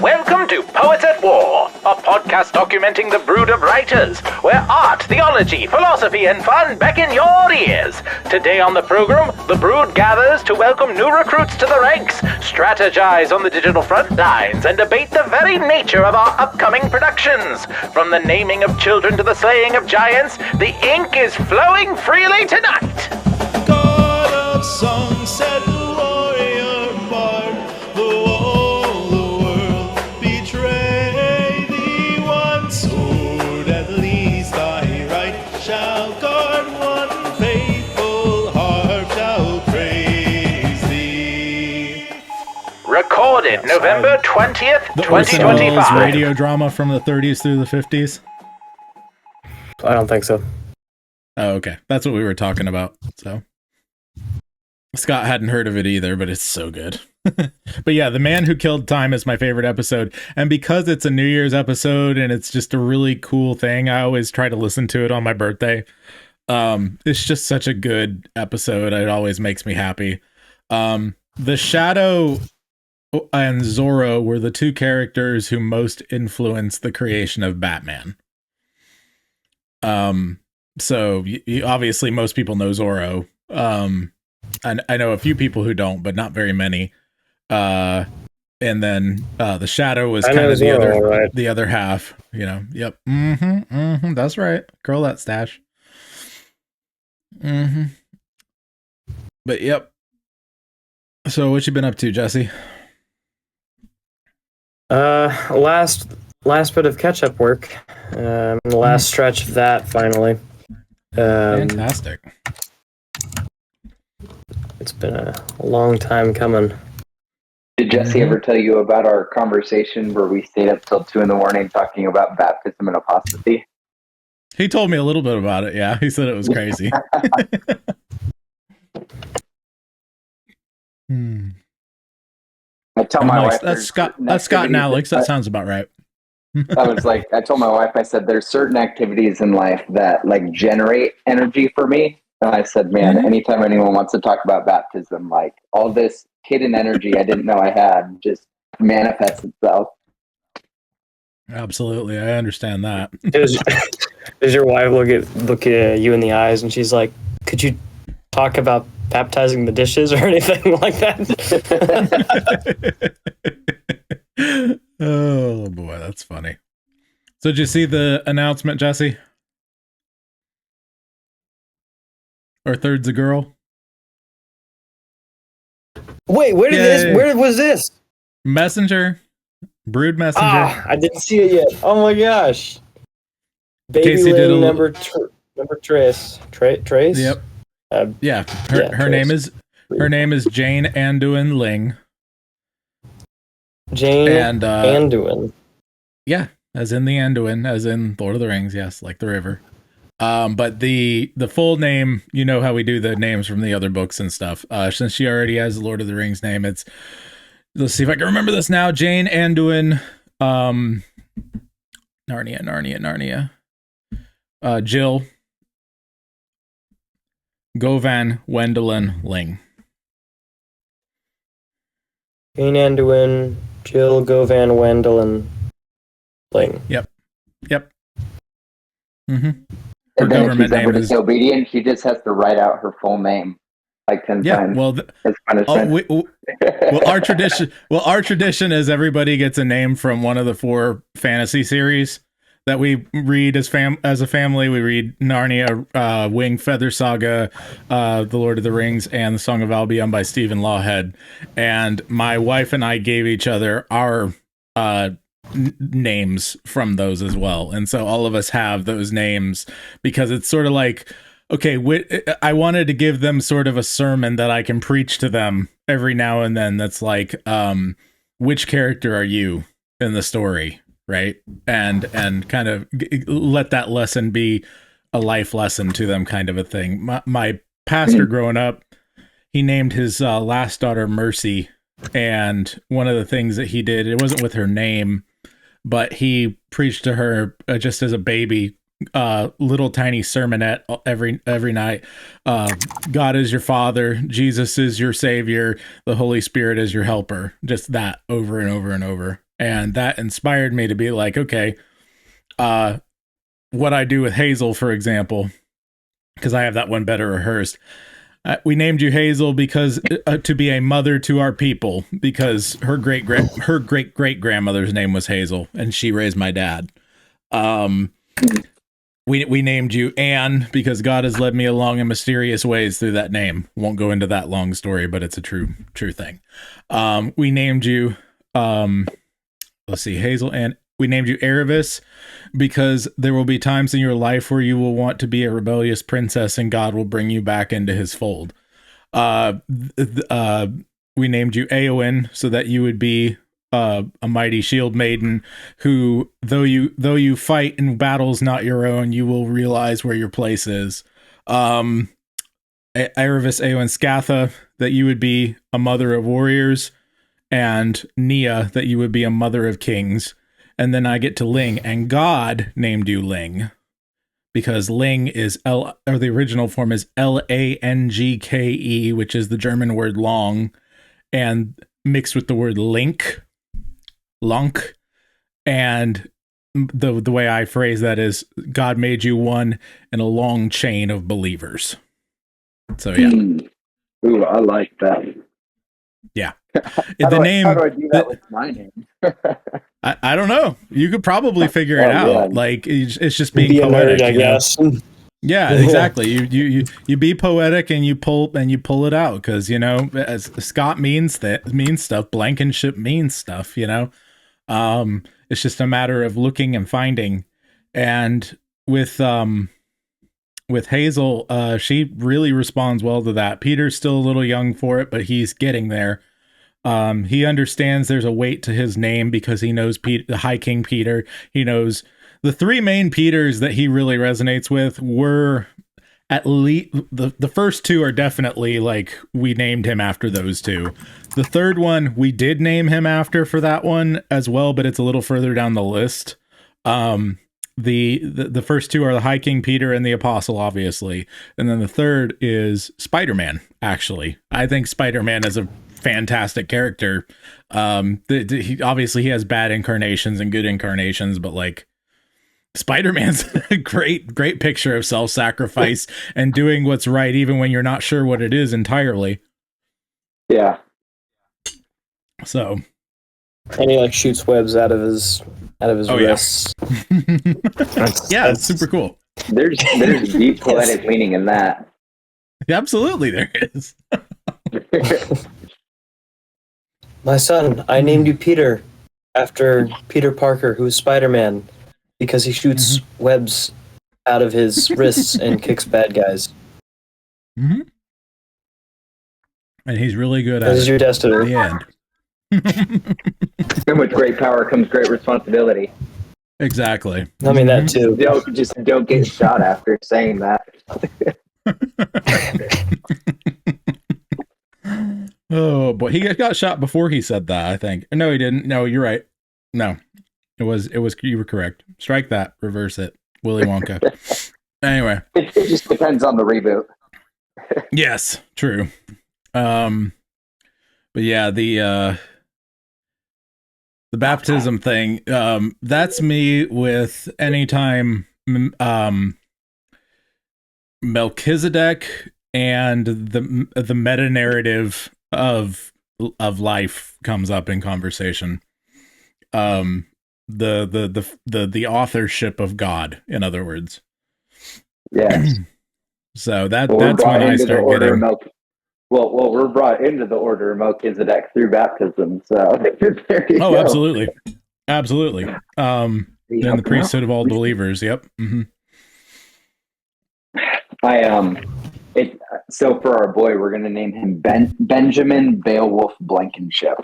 Welcome to Poets at War, a podcast documenting the brood of writers, where art, theology, philosophy, and fun beckon your ears. Today on the program, the brood gathers to welcome new recruits to the ranks, strategize on the digital front lines, and debate the very nature of our upcoming productions. From the naming of children to the slaying of giants, the ink is flowing freely tonight. God of song said the warrior bard, though all the world betray thee, one sword at least thy right shall guard, one faithful heart shall praise thee. Recorded November 20th, The Orson 2025. Welles radio drama from the 30s through the 50s. I don't think so. Oh, okay. That's what we were talking about. So Scott hadn't heard of it either, but it's so good. But yeah, The Man Who Killed Time is my favorite episode. And because it's a New Year's episode and it's just a really cool thing, I always try to listen to it on my birthday. It's just such a good episode. It always makes me happy. The Shadow and Zorro were the two characters who most influenced the creation of Batman. So obviously most people know Zorro. And I know a few people who don't, but not very many. And then the Shadow was kind of the other half, you know. Yep. That's right. Curl that stash. But yep. So what you been up to, Jesse? Last bit of catch-up work. The last stretch of that, finally. Fantastic. It's been a long time coming. Did Jesse ever tell you about our conversation where we stayed up till 2 a.m. talking about baptism and apostasy? He told me a little bit about it. Yeah, he said it was crazy. I tell my wife that's Scott and Alex. That sounds about right. I told my wife, I said, there's certain activities in life that like generate energy for me. And I said, man, anytime anyone wants to talk about baptism, like all this hidden energy I didn't know I had just manifests itself. Absolutely. I understand that. Does your wife look at you in the eyes and she's like, could you talk about baptizing the dishes or anything like that? Oh boy, that's funny. So did you see the announcement, Jesse? Or third's a girl? Wait, where was this? Messenger. Brood Messenger. I didn't see it yet. Oh my gosh. Baby Casey did a number Trace. Trace? Yep. Yeah. Her name is Jane Anduin Ling. Jane and Anduin. Yeah, as in the Anduin, as in Lord of the Rings, yes, like the river. But the full name, you know how we do the names from the other books and stuff. Since she already has the Lord of the Rings name, let's see if I can remember this now. Jane Anduin, Narnia. Jill Govan Wendelin Ling. Jane Anduin, Jill Govan Wendelin Ling. Yep. Her And then government if she's ever name is disobedient, she just has to write out her full name like 10 times. Well, as punishment. our tradition is everybody gets a name from one of the 4 fantasy series that we read as a family. We read Narnia, Winged Feather Saga, The Lord of the Rings, and The Song of Albion by Stephen Lawhead. And my wife and I gave each other our names from those as well. And so all of us have those names because it's sort of like, okay, I wanted to give them sort of a sermon that I can preach to them every now and then. That's like, which character are you in the story? Right. And kind of let that lesson be a life lesson to them, kind of a thing. My pastor growing up, he named his last daughter Mercy. And one of the things that he did, it wasn't with her name, but he preached to her just as a baby, little tiny sermonette every night. God is your father. Jesus is your savior. The Holy Spirit is your helper. Just that over and over and over. And that inspired me to be like, okay, what I do with Hazel, for example, because I have that one better rehearsed. We named you Hazel because to be a mother to our people, because her great great grandmother's name was Hazel, and she raised my dad. We named you Anne because God has led me along in mysterious ways through that name. Won't go into that long story, but it's a true thing. We named you let's see, Hazel, and we named you Erebus because there will be times in your life where you will want to be a rebellious princess and God will bring you back into his fold. We named you Eowyn so that you would be a mighty shield maiden who, though you fight in battles not your own, you will realize where your place is. Erebus, Eowyn, Scatha, that you would be a mother of warriors, and Nia, that you would be a mother of kings. And then I get to Ling, and God named you Ling because Ling is the original form is Langke, which is the German word long, and mixed with the word link, and the way I phrase that is God made you one in a long chain of believers. So yeah. Ooh, I like that. Yeah. How do I do that with my name? I don't know. You could probably figure it out. Yeah. Like it's just being Be a poetic, nerd, I guess. Yeah, exactly. You be poetic and you pull it out because as Scott means stuff. Blankenship means stuff. It's just a matter of looking and finding. And with Hazel, she really responds well to that. Peter's still a little young for it, but he's getting there. He understands there's a weight to his name because he knows the High King Peter. He knows the three main Peters that he really resonates with were at least the first two are definitely like we named him after those two. The third one we did name him after for that one as well, but it's a little further down the list. The first two are the High King Peter and the Apostle, obviously, and then the third is Spider-Man. Actually, I think Spider-Man is a fantastic character. He obviously has bad incarnations and good incarnations, but like Spider-Man's a great picture of self-sacrifice and doing what's right even when you're not sure what it is entirely. Yeah. So, and he like shoots webs out of his wrists. Yeah, it's super cool. There's deep poetic meaning in that. Yeah, absolutely there is. My son, I named you Peter after Peter Parker, who's Spider-Man, because he shoots webs out of his wrists and kicks bad guys. Mm-hmm. And he's really good at it. This is your destiny. At the end. And with great power comes great responsibility. Exactly. I mean that too. Don't get shot after saying that. Oh boy, he got shot before he said that, I think. No, he didn't. No, you're right. No, it was you were correct. Strike that, reverse it. Willy Wonka. Anyway, it just depends on the reboot. Yes, true. But yeah, the baptism thing, that's me with anytime Melchizedek and the meta narrative of life comes up in conversation. The authorship of God, in other words. Yes. So that's when I start getting. Well, we're brought into the order of Melchizedek through baptism. So there you go. Absolutely. Then the priesthood of all believers. Yep. Mm-hmm. So for our boy, we're going to name him Benjamin Beowulf Blankenship.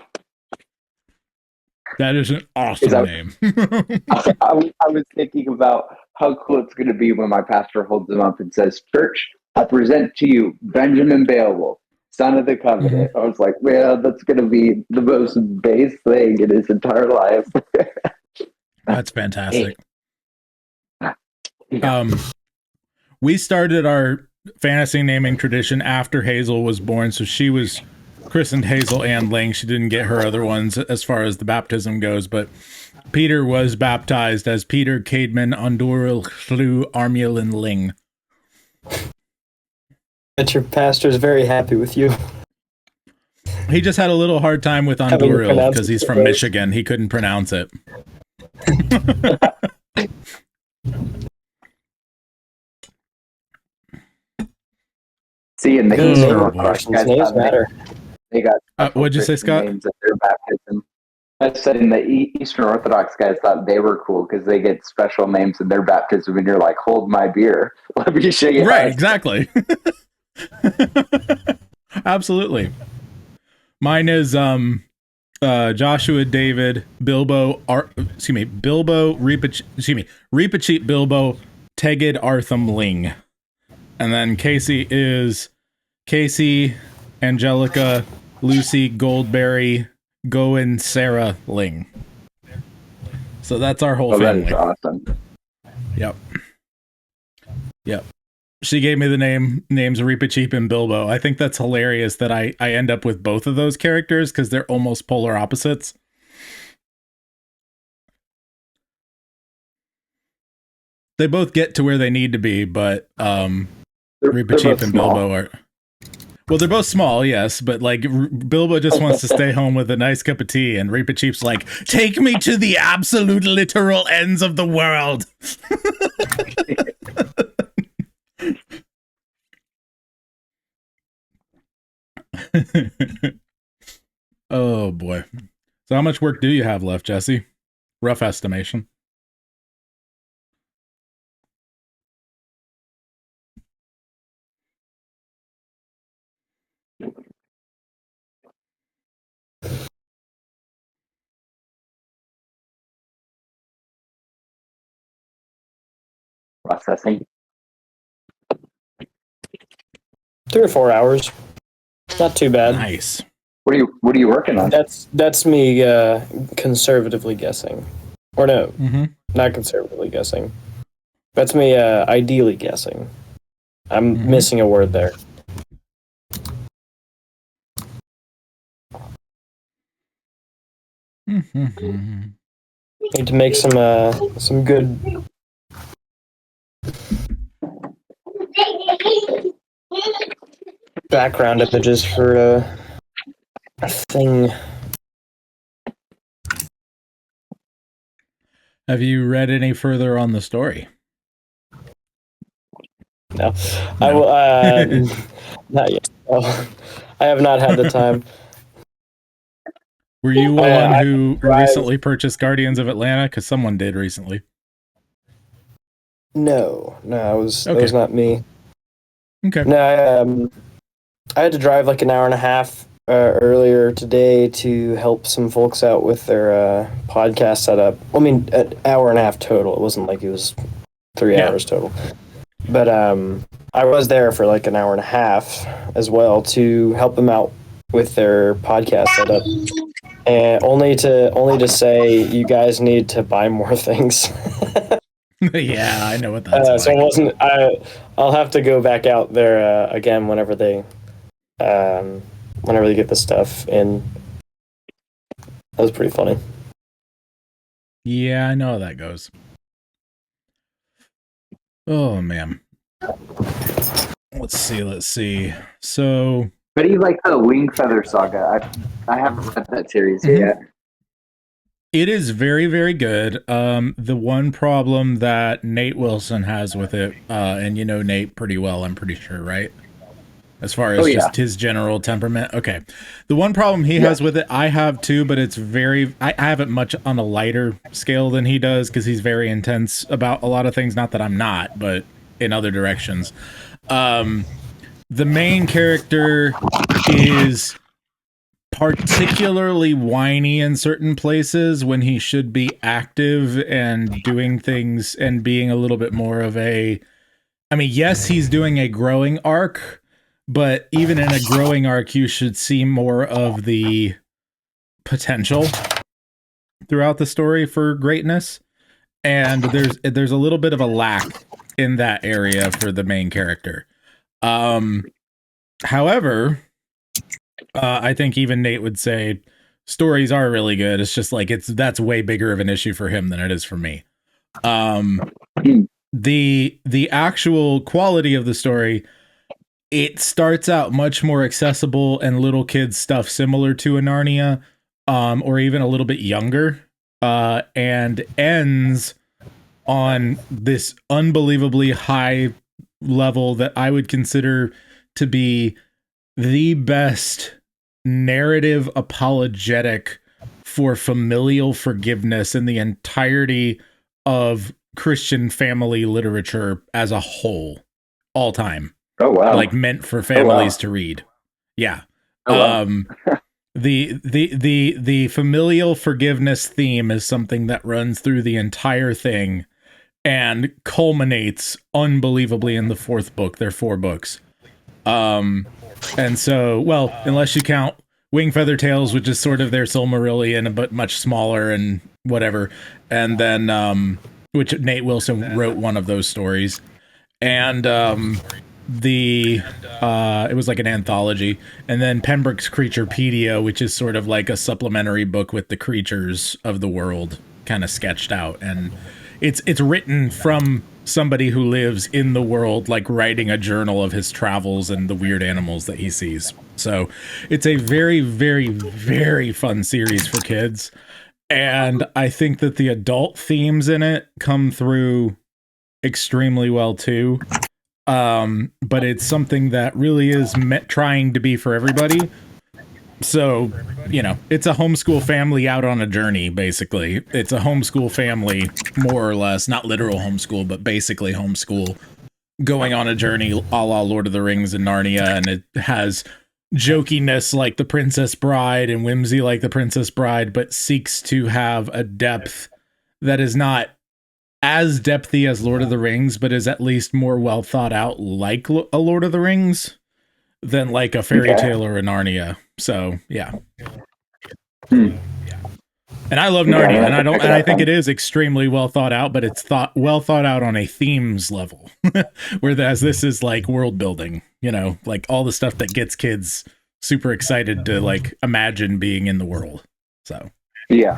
That is an awesome name. I was thinking about how cool it's going to be when my pastor holds him up and says, "Church, I present to you Benjamin Beowulf, son of the covenant." Mm-hmm. I was like, man, that's going to be the most base thing in his entire life. That's fantastic. We started our fantasy naming tradition after Hazel was born, so she was christened Hazel Ann Ling. She didn't get her other ones as far as the baptism goes, but Peter was baptized as Peter Caedmon Onduril Llw Armulin Ling. But your pastor's very happy with you. He just had a little hard time with Onduril because he's from Michigan. He couldn't pronounce it. See, in the Good Eastern name. Orthodox guys, Names matter. they got what'd you say, Scott? names at their baptism. I said in the Eastern Orthodox guys thought they were cool because they get special names in their baptism, and you're like, "Hold my beer, let me show you." Right, exactly. Absolutely. Mine is Joshua David Bilbo Reepicheep Bilbo Tegid Artham Ling. And then Casey is Casey Angelica Lucy Goldberry Goen Sarah Ling. So that's our whole family. That is awesome. Yep. She gave me the names Reepicheep and Bilbo. I think that's hilarious that I end up with both of those characters because they're almost polar opposites. They both get to where they need to be, but Reepicheep and Bilbo are... Well, they're both small, yes, but like Bilbo just wants to stay home with a nice cup of tea, and Reepicheep's like, take me to the absolute literal ends of the world. Oh boy. So how much work do you have left, Jesse? Rough estimation. Processing. 3 or 4 hours. Not too bad. Nice. What are you working on? That's me conservatively guessing. Or no, not conservatively guessing. That's me ideally guessing. I'm missing a word there. Need to make some good background images for a thing. Have you read any further on the story? No. I will. Not yet. Oh, I have not had the time. Were you one who recently purchased Guardians of Atlanta? Because someone did recently. No, that was not me. Okay. No, I had to drive like an hour and a half earlier today to help some folks out with their podcast setup. I mean, an hour and a half total. It wasn't like it was 3 hours total. But I was there for like an hour and a half as well to help them out with their podcast setup. And only to say you guys need to buy more things. Yeah, I know what that's like. So it wasn't. I'll have to go back out there again whenever they get the stuff in. That was pretty funny. Yeah, I know how that goes. Oh man. Let's see. So, How do you like the Wing Feather Saga? I haven't read that series yet. it is very, very good. The one problem that Nate Wilson has with it, and you know Nate pretty well, I'm pretty sure, right? As far as just his general temperament. Okay. The one problem he has with it, I have too, but it's I have it much on a lighter scale than he does because he's very intense about a lot of things. Not that I'm not, but in other directions. The main character is particularly whiny in certain places when he should be active and doing things and being a little bit more of yes, he's doing a growing arc, but even in a growing arc, you should see more of the potential throughout the story for greatness. And there's a little bit of a lack in that area for the main character. However, I think even Nate would say stories are really good. It's just like that's way bigger of an issue for him than it is for me. The actual quality of the story, it starts out much more accessible and little kids stuff similar to a Narnia, or even a little bit younger, and ends on this unbelievably high level that I would consider to be the best narrative apologetic for familial forgiveness in the entirety of Christian family literature as a whole, all time. Oh wow! Like meant for families to read. Yeah. Oh, wow. The familial forgiveness theme is something that runs through the entire thing and culminates unbelievably in the fourth book. There are 4 books. And so, well, unless you count Wing Feather Tales, which is sort of their Silmarillion, but much smaller and whatever. And then, which Nate Wilson wrote one of those stories. And, it was like an anthology. And then Pembroke's Creaturepedia, which is sort of like a supplementary book with the creatures of the world kind of sketched out. And it's written from somebody who lives in the world, like writing a journal of his travels and the weird animals that he sees. So it's a very, very, very fun series for kids. And I think that the adult themes in it come through extremely well too. But it's something that really is trying to be for everybody. So, you know, it's a homeschool family out on a journey, basically. It's a homeschool family, more or less, not literal homeschool, but basically homeschool, going on a journey a la Lord of the Rings and Narnia, and it has jokiness like The Princess Bride and whimsy like The Princess Bride, but seeks to have a depth that is not as depthy as Lord of the Rings, but is at least more well thought out like a Lord of the Rings than like a fairy tale or a Narnia. So yeah. And I love Narnia, and I think it is extremely well thought out, but it's well thought out on a themes level. Whereas this is like world building, you know, like all the stuff that gets kids super excited to like imagine being in the world. So yeah.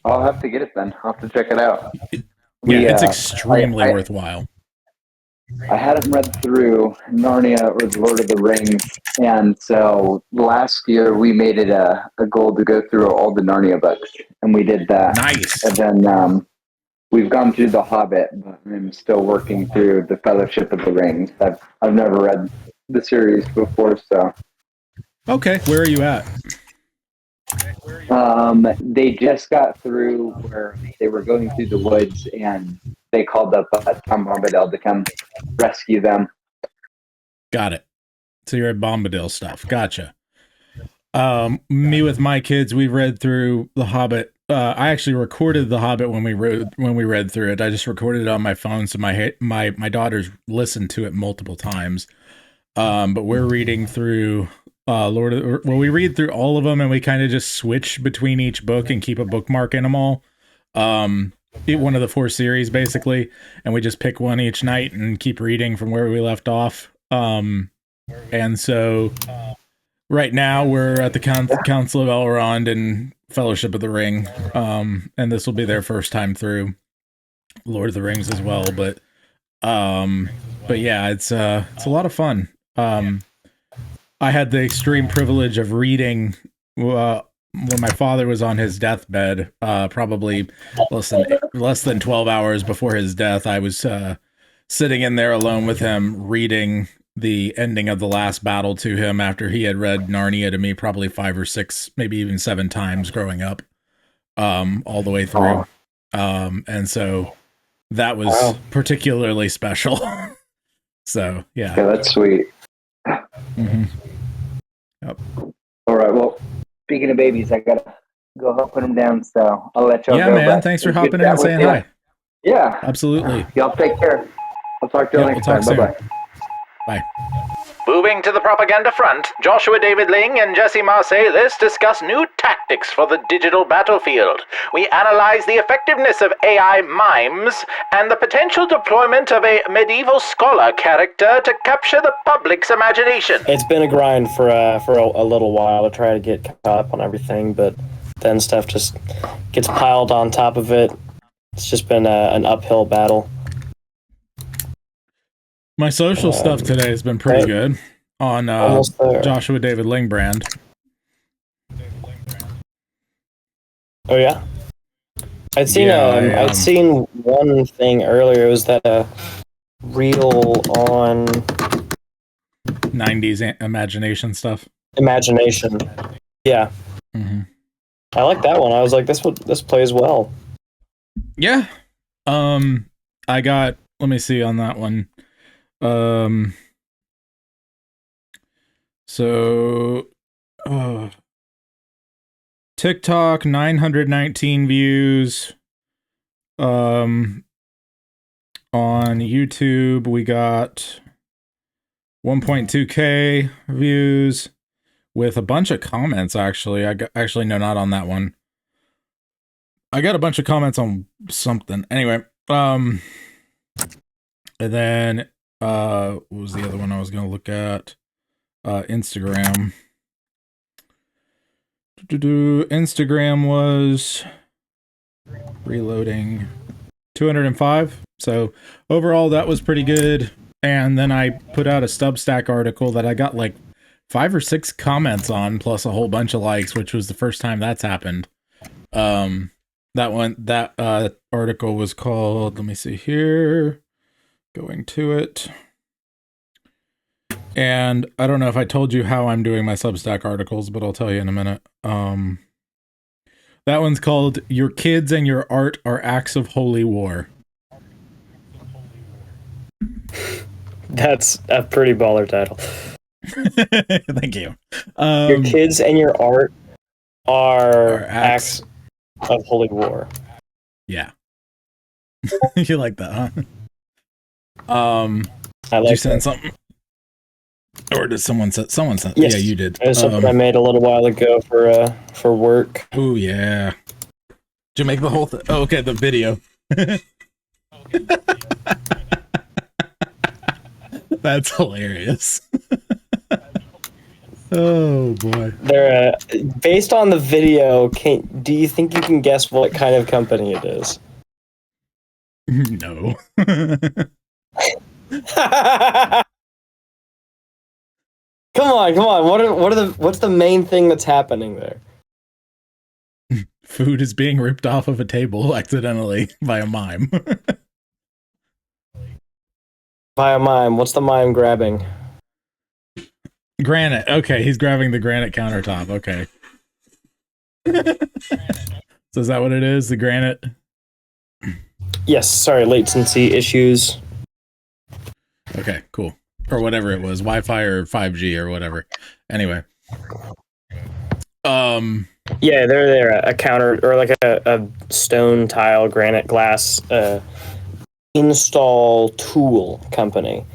I'll have to get it then. I'll have to check it out. It's extremely worthwhile. I hadn't read through Narnia or The Lord of the Rings, and so last year we made it a goal to go through all the Narnia books, and we did that. Nice. And then we've gone through The Hobbit, but I'm still working through The Fellowship of the Rings. I've never read the series before, so. Okay, where are you at? They just got through where they were going through the woods, and they called up Tom Bombadil to come rescue them. Got it. So you're at Bombadil stuff. Gotcha. Me with my kids, we read through The Hobbit. I actually recorded The Hobbit when we read through it. I just recorded it on my phone, so my daughters listened to it multiple times. But we're reading through we read through all of them, and we kind of just switch between each book and keep a bookmark in them all. One of the 4 series basically, and we just pick one each night and keep reading from where we left off. And so right now we're at the Council of Elrond and Fellowship of the Ring. And this will be their first time through Lord of the Rings as well. But yeah, it's a lot of fun. I had the extreme privilege of reading when my father was on his deathbed, probably less than 12 hours before his death. I was sitting in there alone with him, reading the ending of The Last Battle to him after he had read Narnia to me probably 5 or 6, maybe even 7 times growing up, all the way through. And so that was particularly special. So yeah, that's sweet. Mm-hmm. Yep. All right. Well, speaking of babies, I gotta go help put them down. So I'll let y'all go. Yeah, man. Thanks for hopping in and saying hi. Yeah, absolutely. Y'all take care. I'll talk to you next time. Bye-bye. Bye. Boom. Moving to the propaganda front, Joshua David Ling and Jesse Marsalis discuss new tactics for the digital battlefield. We analyze the effectiveness of AI Mimes and the potential deployment of a medieval scholar character to capture the public's imagination. It's been a grind for a little while to try to get caught up on everything, but then stuff just gets piled on top of it. It's just been an uphill battle. My social stuff today has been pretty good on Joshua David Ling brand. Oh yeah, I'd seen one thing earlier. It was that reel on 90s imagination stuff. Imagination, yeah. Mm-hmm. I like that one. I was like, this plays well. Yeah. I got. Let me see on that one. TikTok 919 views. On YouTube we got 1.2k views with a bunch of comments. Actually, no, not on that one. I got a bunch of comments on something. Anyway, and then what was the other one I was going to look at? Instagram. Instagram was reloading 205. So overall, that was pretty good. And then I put out a Substack article that I got like 5 or 6 comments on, plus a whole bunch of likes, which was the first time that's happened. That article was called, let me see here, going to it. And I don't know if I told you how I'm doing my Substack articles, but I'll tell you in a minute. That one's called Your Kids and Your Art Are Acts of Holy War. That's a pretty baller title. Thank you. Your kids and your art are acts of holy war. Yeah. You like that, huh? I like did you send something? Or did someone send? Yes. Yeah, you did. It was something I made a little while ago for work. Oh yeah. Did you make the whole thing? Oh, okay, the video. That's hilarious. Oh boy. They're based on the video. Do you think you can guess what kind of company it is? No. Come on. What's the main thing that's happening there? Food is being ripped off of a table accidentally by a mime. By a mime. What's the mime grabbing? Granite. Okay, he's grabbing the granite countertop. Okay. So is that what it is? The granite? Yes, sorry, latency issues. Okay, cool. Or whatever it was, Wi-Fi or 5G or whatever. Anyway. Yeah, they're a counter or like a stone tile granite glass install tool company.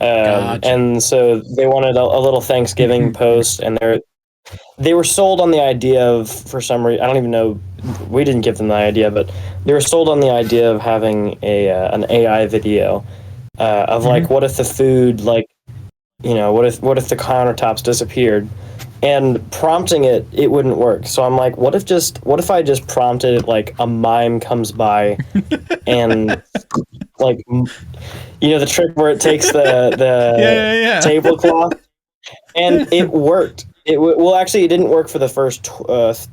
Gotcha. And so they wanted a little Thanksgiving post, and they were sold on the idea of, for some reason, I don't even know, we didn't give them the idea, but they were sold on the idea of having an AI video of like, what if the food, like, you know, what if the countertops disappeared? And prompting it wouldn't work. So I'm like, what if I just prompted it like a mime comes by and like, you know, the trick where it takes the tablecloth, and it worked. Actually, it didn't work for the first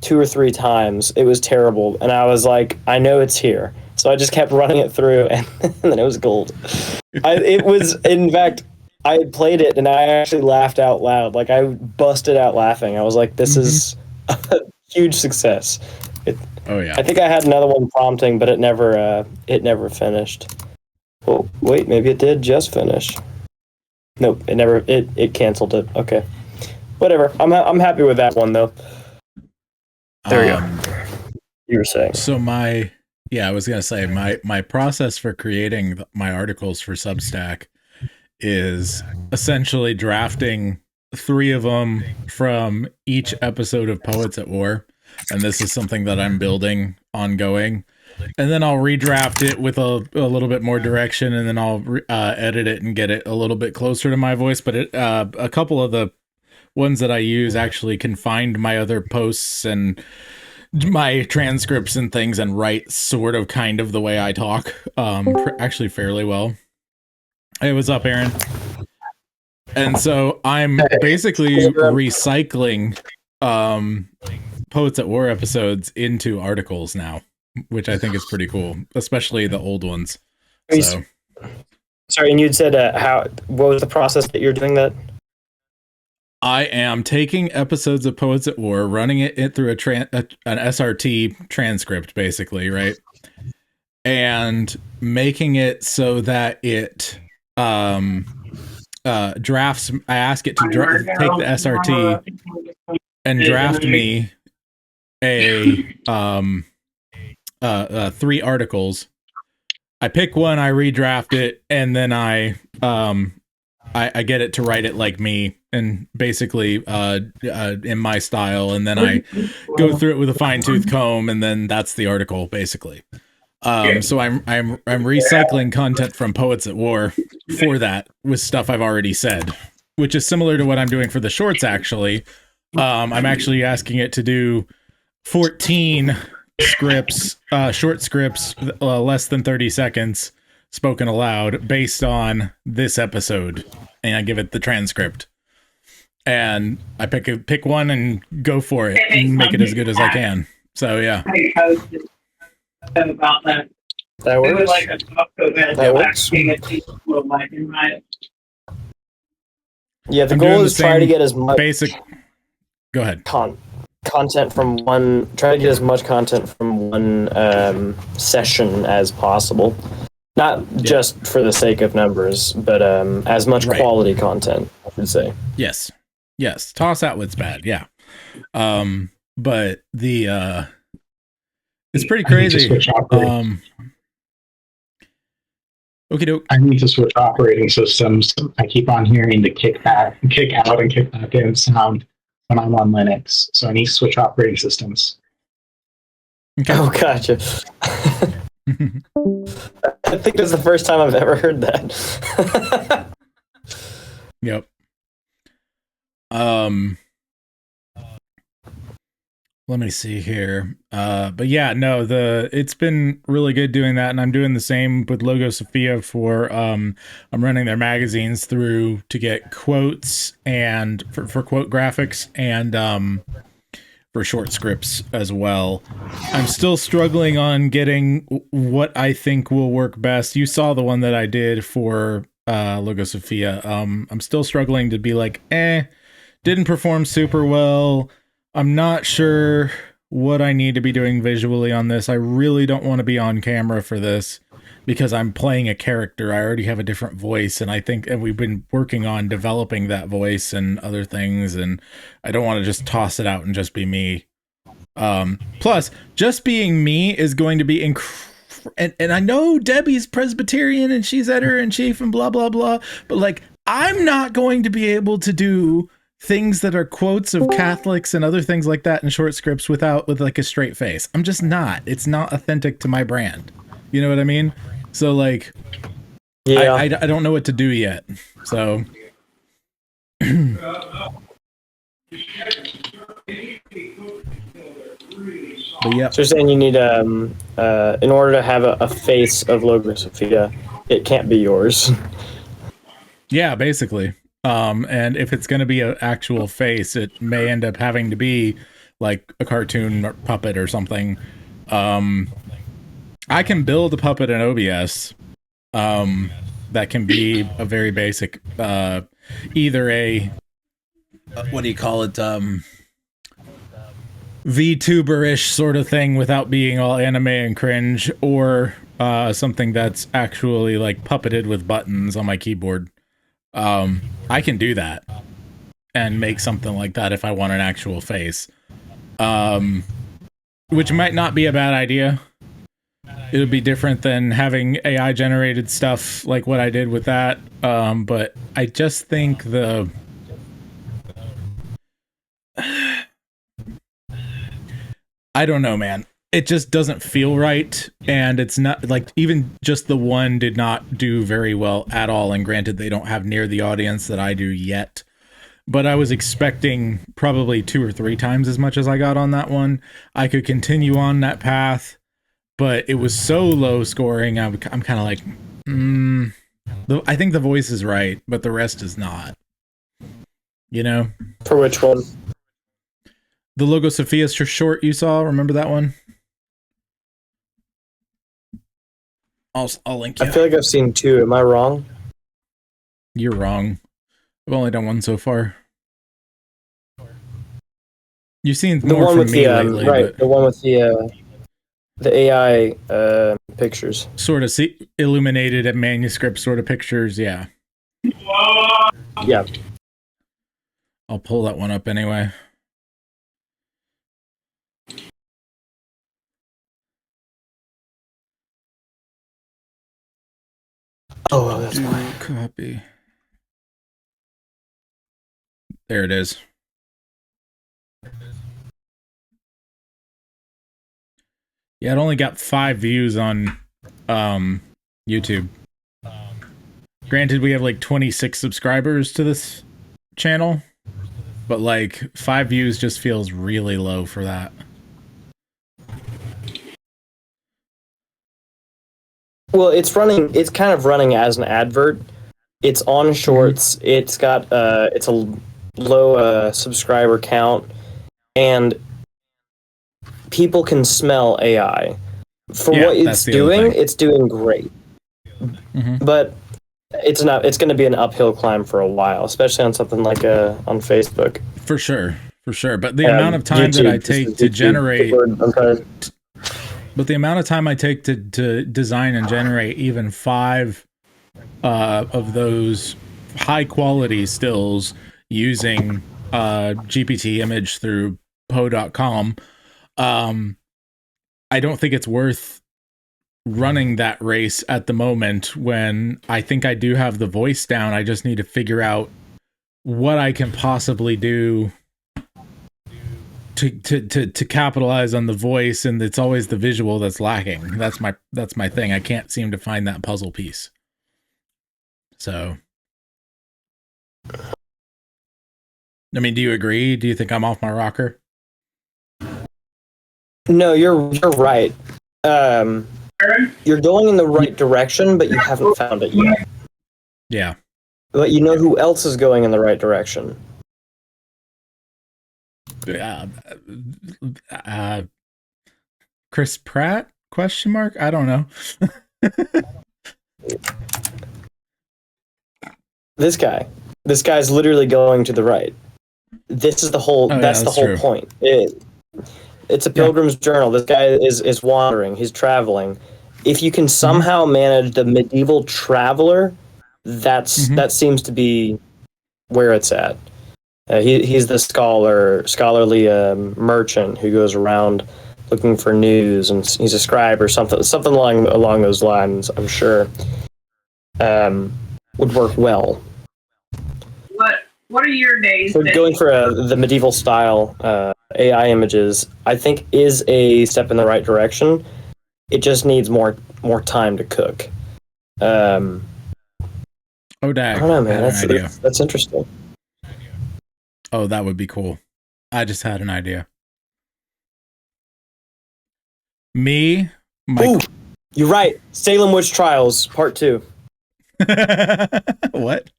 2 or 3 times. It was terrible, and I was like, I know it's here. So I just kept running it through, and then it was gold. It was, in fact, I had played it, and I actually laughed out loud. Like, I busted out laughing. I was like, this is a huge success. Oh yeah. I think I had another one prompting, but it never finished. Oh, wait, maybe it did just finish. Nope, it canceled it. Okay. Whatever. I'm happy with that one though. There you go. You were saying. So I was gonna say my process for creating my articles for Substack is essentially drafting 3 of them from each episode of Poets at War. And this is something that I'm building ongoing. And then I'll redraft it with a little bit more direction, and then I'll edit it and get it a little bit closer to my voice. But a couple of the ones that I use actually can find my other posts and my transcripts and things and write sort of kind of the way I talk, actually fairly well. Hey, what's up, Aaron? And so I'm basically recycling Poets at War episodes into articles now, which I think is pretty cool, especially the old ones. So. Sorry, and you'd said what was the process that you're doing that? I am taking episodes of Poets at War, running it through an SRT transcript, basically, right? And making it so that it drafts. I ask it to take the SRT and draft me a 3 articles. I pick one, I redraft it, and then I get it to write it like me, and basically in my style, and then I go through it with a fine-tooth comb, and then that's the article, basically. So I'm recycling content from Poets at War for that with stuff I've already said, which is similar to what I'm doing for the shorts, actually. I'm actually asking it to do 14 scripts, short scripts, less than 30 seconds, spoken aloud, based on this episode, and I give it the transcript. And I pick one and go for it and make it as good as I can. So yeah. About that. That works. That works. Yeah, the goal is try to get as much basic. Go ahead. Content from one. Try to get as much content from one session as possible. Not just for the sake of numbers, but as much quality content, I should say. Yes. Toss out what's bad. Yeah. But the it's pretty crazy. Okay, doke. I need to switch operating systems. I keep on hearing the kick out, and kick back in sound when I'm on Linux. So I need to switch operating systems. Okay. Oh, gotcha. I think that's the first time I've ever heard that. Yep. Let me see here. But yeah, no, it's been really good doing that, and I'm doing the same with Logo Sophia for I'm running their magazines through to get quotes and for quote graphics and for short scripts as well. I'm still struggling on getting what I think will work best. You saw the one that I did for Logo Sophia. I'm still struggling to be like, didn't perform super well. I'm not sure what I need to be doing visually on this. I really don't want to be on camera for this because I'm playing a character. I already have a different voice, and and we've been working on developing that voice and other things, and I don't want to just toss it out and just be me. Plus, just being me is going to be and I know Debbie's Presbyterian and she's editor-in-chief and blah, blah, blah, but like, I'm not going to be able to do things that are quotes of Catholics and other things like that in short scripts with like a straight face. I'm just not. It's not authentic to my brand. You know what I mean? So like, yeah, I don't know what to do yet. So. But yeah. So you're saying you need in order to have a face of Logo Sophia, it can't be yours. Yeah, basically. And if it's going to be an actual face, it may end up having to be like a cartoon or puppet or something. I can build a puppet in OBS that can be a very basic, either a, what do you call it, VTuber-ish sort of thing without being all anime and cringe, or something that's actually like puppeted with buttons on my keyboard. I can do that and make something like that if I want an actual face, which might not be a bad idea. it would be different than having AI generated stuff like what I did with that. But I just think I don't know, man. It just doesn't feel right, and it's not like even just the one did not do very well at all. And granted, they don't have near the audience that I do yet, but I was expecting probably 2 or 3 times as much as I got on that one. I could continue on that path, but it was so low scoring. I'm kind of like, I think the voice is right, but the rest is not. You know? For which one? The Logo Sophia short you saw, remember that one? I'll link you. I feel like I've seen 2. Am I wrong? You're wrong. I've only done 1 so far. You've seen The more one from with me the lately, right, but the one with the AI pictures. sort of illuminated at manuscript sort of pictures. Yeah, Yeah. I'll pull that one up anyway. Oh, that's why. Copy. There it is. Yeah, it only got 5 views on YouTube. Granted, we have like 26 subscribers to this channel, but like 5 views just feels really low for that. Well, it's kind of running as an advert. It's on Shorts. It's got it's a low subscriber count, and people can smell AI. For what it's doing, it's doing great. But it's not. It's going to be an uphill climb for a while, especially on something like on Facebook. For sure. But the amount of time that I take to generate, but the amount of time I take to design and generate even 5 of those high quality stills using GPT image through po.com, I don't think it's worth running that race at the moment when I think I do have the voice down. I just need to figure out what I can possibly do to capitalize on the voice, and it's always the visual that's lacking. That's my thing. I can't seem to find that puzzle piece. So, I mean, do you agree? Do you think I'm off my rocker? No, you're right. You're going in the right direction, but you haven't found it yet. Yeah. But you know who else is going in the right direction? Chris Pratt? Question mark? I don't know. This guy's literally going to the right. This is the whole. That's the whole true. point. It's a pilgrim's journal. This guy is wandering. He's traveling. If you can somehow manage the medieval traveler, that seems to be where it's at. He's the scholarly merchant who goes around looking for news, and he's a scribe or something along those lines. I'm sure would work well. What are your days? So going for the medieval style AI images, I think, is a step in the right direction. It just needs more time to cook. Oh, dang. I don't know, man. That's interesting. Oh, that would be cool. I just had an idea. Ooh, you're right. Salem Witch Trials, Part 2. What?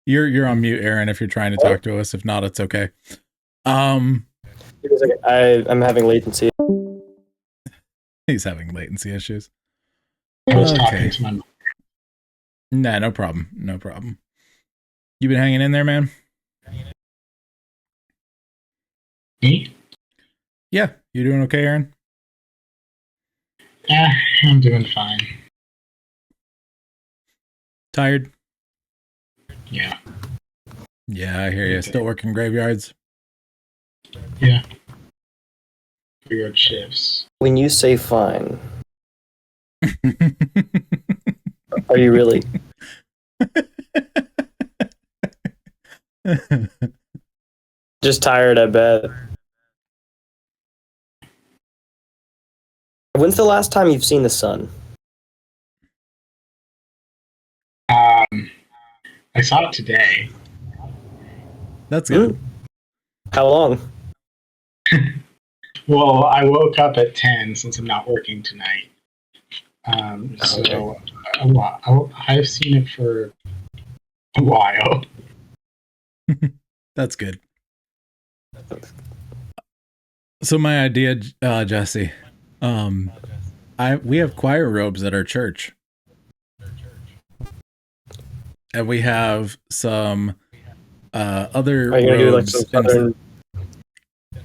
You're on mute, Aaron, if you're trying to talk to us. If not, it's okay. I'm having latency. He's having latency issues. I was talking to my mom. Nah, no problem. No problem. You been hanging in there, man? Me? Yeah. You doing okay, Aaron? Yeah, I'm doing fine. Tired? Yeah. Yeah, I hear you. Still working graveyards? Yeah. Weird shifts. When you say fine, Are you really? Just tired, I bet. When's the last time you've seen the sun? I saw it today. That's good. How long? Well, I woke up at 10 since I'm not working tonight. So a while. I've seen it for a while. That's good. So my idea, Jesse, we have choir robes at our church, and we have some other Are you gonna do like robes. some southern?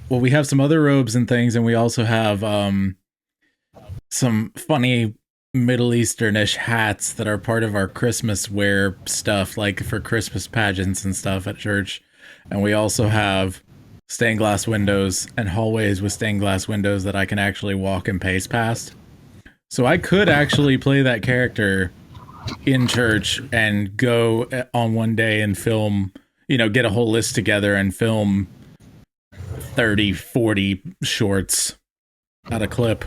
Well, we have some other robes and things, and we also have some funny Middle Easternish hats that are part of our Christmas wear stuff, like for Christmas pageants and stuff at church. And we also have stained glass windows and hallways with stained glass windows that I can actually walk and pace past. So I could actually play that character in church and go on one day and film, get a whole list together and film 30, 40 shorts at a clip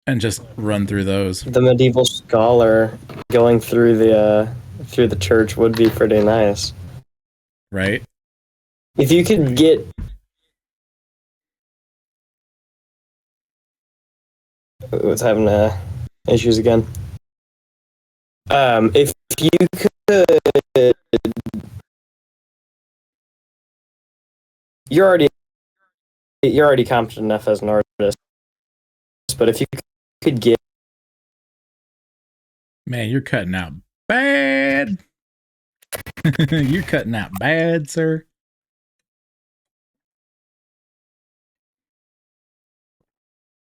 and just run through those. The medieval scholar going through the church would be pretty nice. Right? If you could get what's having issues again. If you could, you're already competent enough as an artist, but if you could get, man, you're cutting out bad. You're cutting out bad, sir.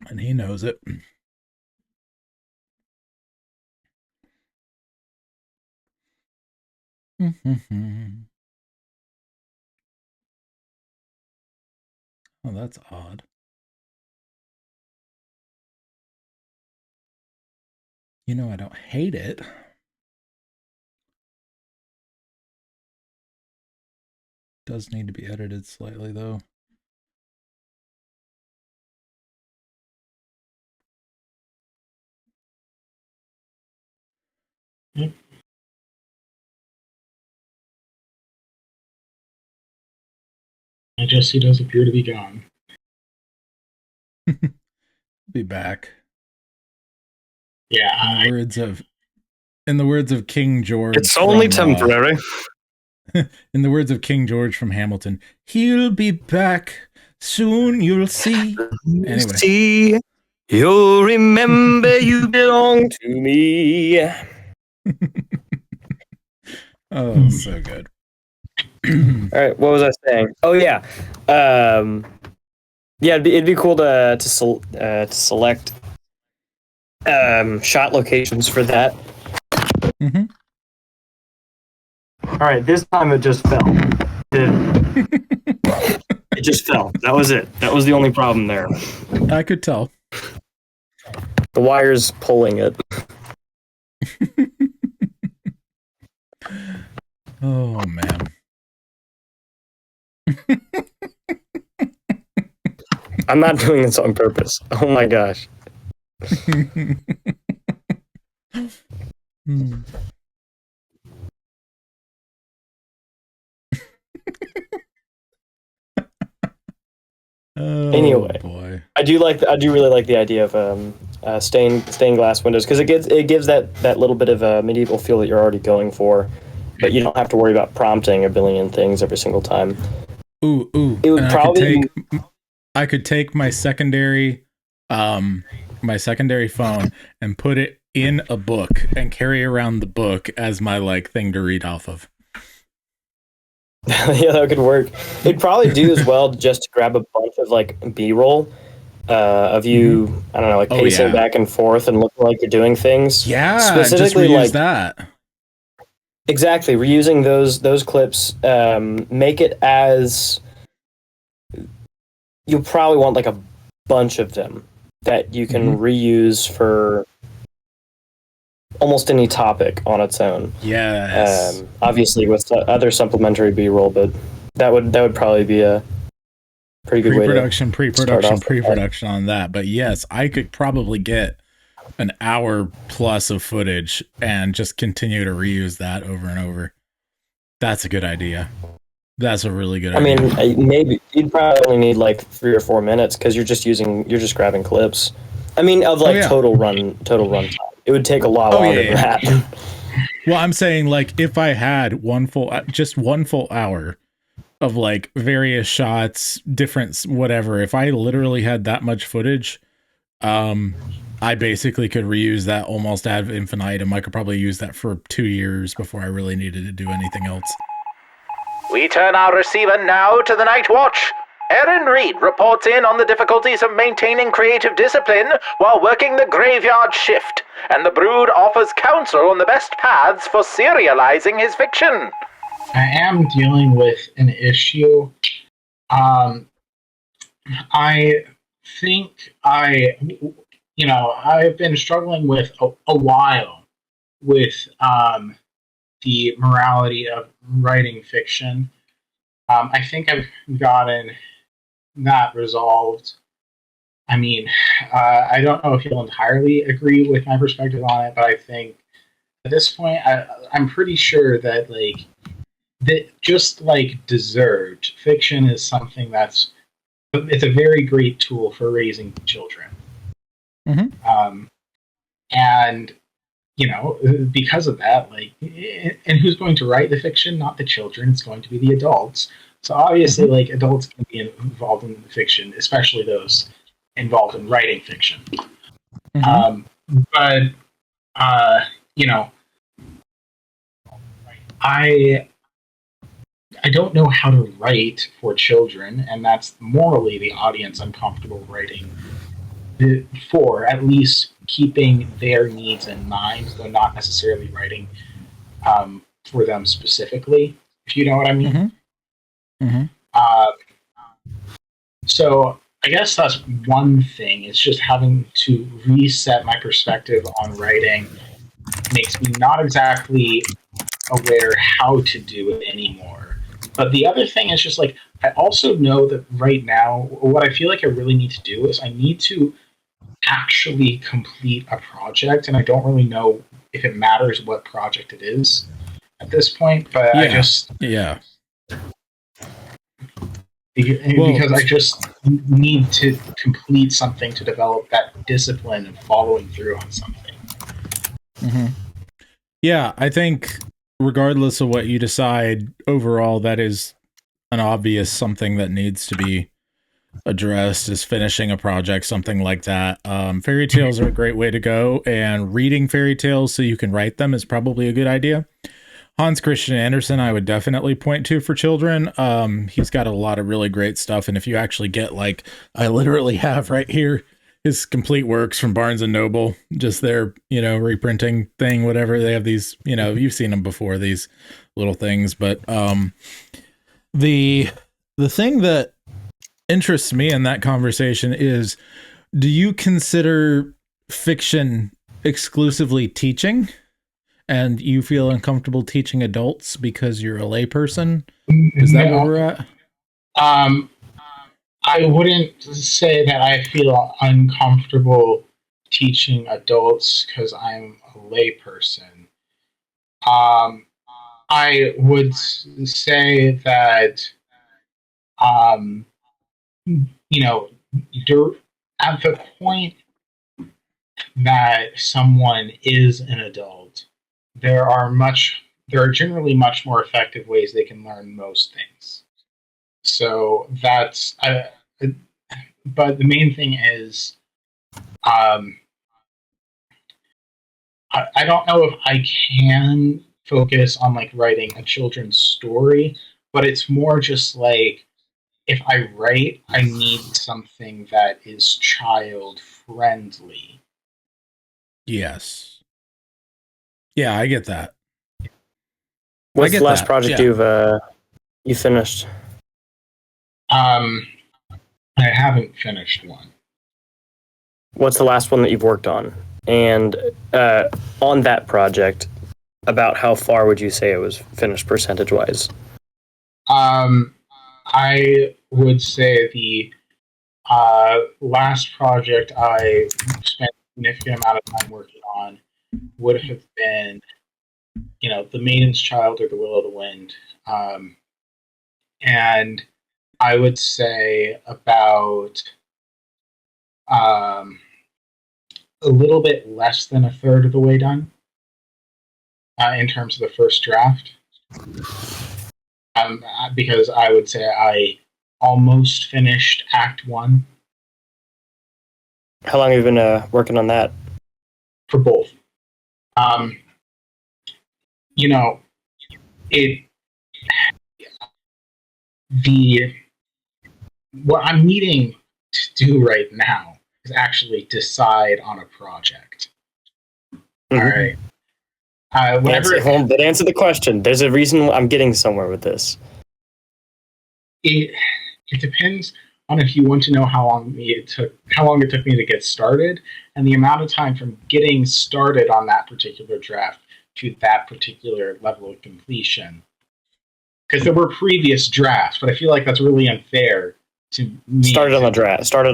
And he knows it. Oh, that's odd. I don't hate it. Does need to be edited slightly, though. Jesse does appear to be gone. Be back. Yeah. In the words of King George. It's only temporary. In the words of King George from Hamilton, he'll be back soon. You'll see. Anyway, See, you'll remember you belong to me. Oh, so good. All right, what was I saying? Oh yeah, yeah. It'd be cool to select shot locations for that. Mm-hmm. All right, this time it just fell. It just fell. That was it. That was the only problem there. I could tell. The wire's pulling it. Oh man. I'm not doing this on purpose. Oh my gosh. Oh, anyway, boy. I do really like the idea of stained glass windows because it gives that little bit of a medieval feel that you're already going for, but you don't have to worry about prompting a billion things every single time. Ooh. It would probably. I could take my secondary phone and put it in a book and carry around the book as my thing to read off of. Yeah, that could work. It'd probably do as well just to grab a bunch of B-roll of you, I don't know, pacing back and forth and looking like you're doing things. Yeah, specifically just reuse that. Exactly, reusing those clips, make it as you'll probably want a bunch of them that you can reuse for almost any topic on its own. Yes. Obviously with other supplementary B-roll, but that would probably be a pretty good way to pre-production on that. But yes, I could probably get an hour plus of footage and just continue to reuse that over and over. That's a good idea. That's a really good idea. I mean, maybe you'd probably only need like 3 or 4 minutes because you're just grabbing clips. I mean, of like total run time. It would take a lot longer than that. Well, I'm saying like if I had one full hour of like various shots, different whatever, if I literally had that much footage, I basically could reuse that almost ad infinitum. I could probably use that for 2 years before I really needed to do anything else. We turn our receiver now to the Night Watch. Aaron Reed reports in on the difficulties of maintaining creative discipline while working the graveyard shift, and the Brood offers counsel on the best paths for serializing his fiction. I am dealing with an issue. I think I've been struggling with a while with the morality of writing fiction. I think I've gotten that resolved. I mean, I don't know if you'll entirely agree with my perspective on it, but I think at this point, I'm pretty sure that that just like deserved, fiction is something it's a very great tool for raising children. Mm-hmm. And because of that, and who's going to write the fiction? Not the children. It's going to be the adults. So obviously, adults can be involved in the fiction, especially those involved in writing fiction. Mm-hmm. I don't know how to write for children, and that's morally the audience I'm comfortable writing for, at least keeping their needs in mind, though not necessarily writing for them specifically, if you know what I mean. Mm-hmm. Mm-hmm. So I guess that's one thing. It's just having to reset my perspective on writing makes me not exactly aware how to do it anymore. But the other thing is just I also know that right now, what I feel like I really need to do is I need to actually complete a project, and I don't really know if it matters what project it is at this point, but because I just need to complete something to develop that discipline of following through on something. Mm-hmm. Yeah, I think regardless of what you decide, overall, that is an obvious something that needs to be addressed, is finishing a project, something like that. Fairy tales are a great way to go, and reading fairy tales so you can write them is probably a good idea. Hans Christian Andersen, I would definitely point to for children. He's got a lot of really great stuff, and if you actually get I literally have right here his complete works from Barnes and Noble, just their reprinting thing, whatever. They have these, you've seen them before, these little things. But the thing that interests me in that conversation is, do you consider fiction exclusively teaching, and you feel uncomfortable teaching adults because you're a layperson? Is that where we're at? I wouldn't say that I feel uncomfortable teaching adults because I'm a layperson. I would say that, at the point that someone is an adult, there are generally much more effective ways they can learn most things. So that's, but the main thing is, I don't know if I can focus on writing a children's story, but it's more just if I write, I need something that is child friendly. Yes. Yeah, I get that. What's the last project you finished? I haven't finished one. What's the last one that you've worked on? And on that project, about how far would you say it was finished percentage-wise? I would say the last project I spent a significant amount of time working on would have been, The Maiden's Child or The Will of the Wind. And I would say about a little bit less than a third of the way done in terms of the first draft. Because I would say I almost finished Act 1. How long have you been working on that? For both. What I'm needing to do right now is actually decide on a project. Mm-hmm. All right. But answer the question. There's a reason I'm getting somewhere with this. It depends on if you want to know how long it took me to get started, and the amount of time from getting started on that particular draft to that particular level of completion. Because there were previous drafts, but I feel like that's really unfair to me. Started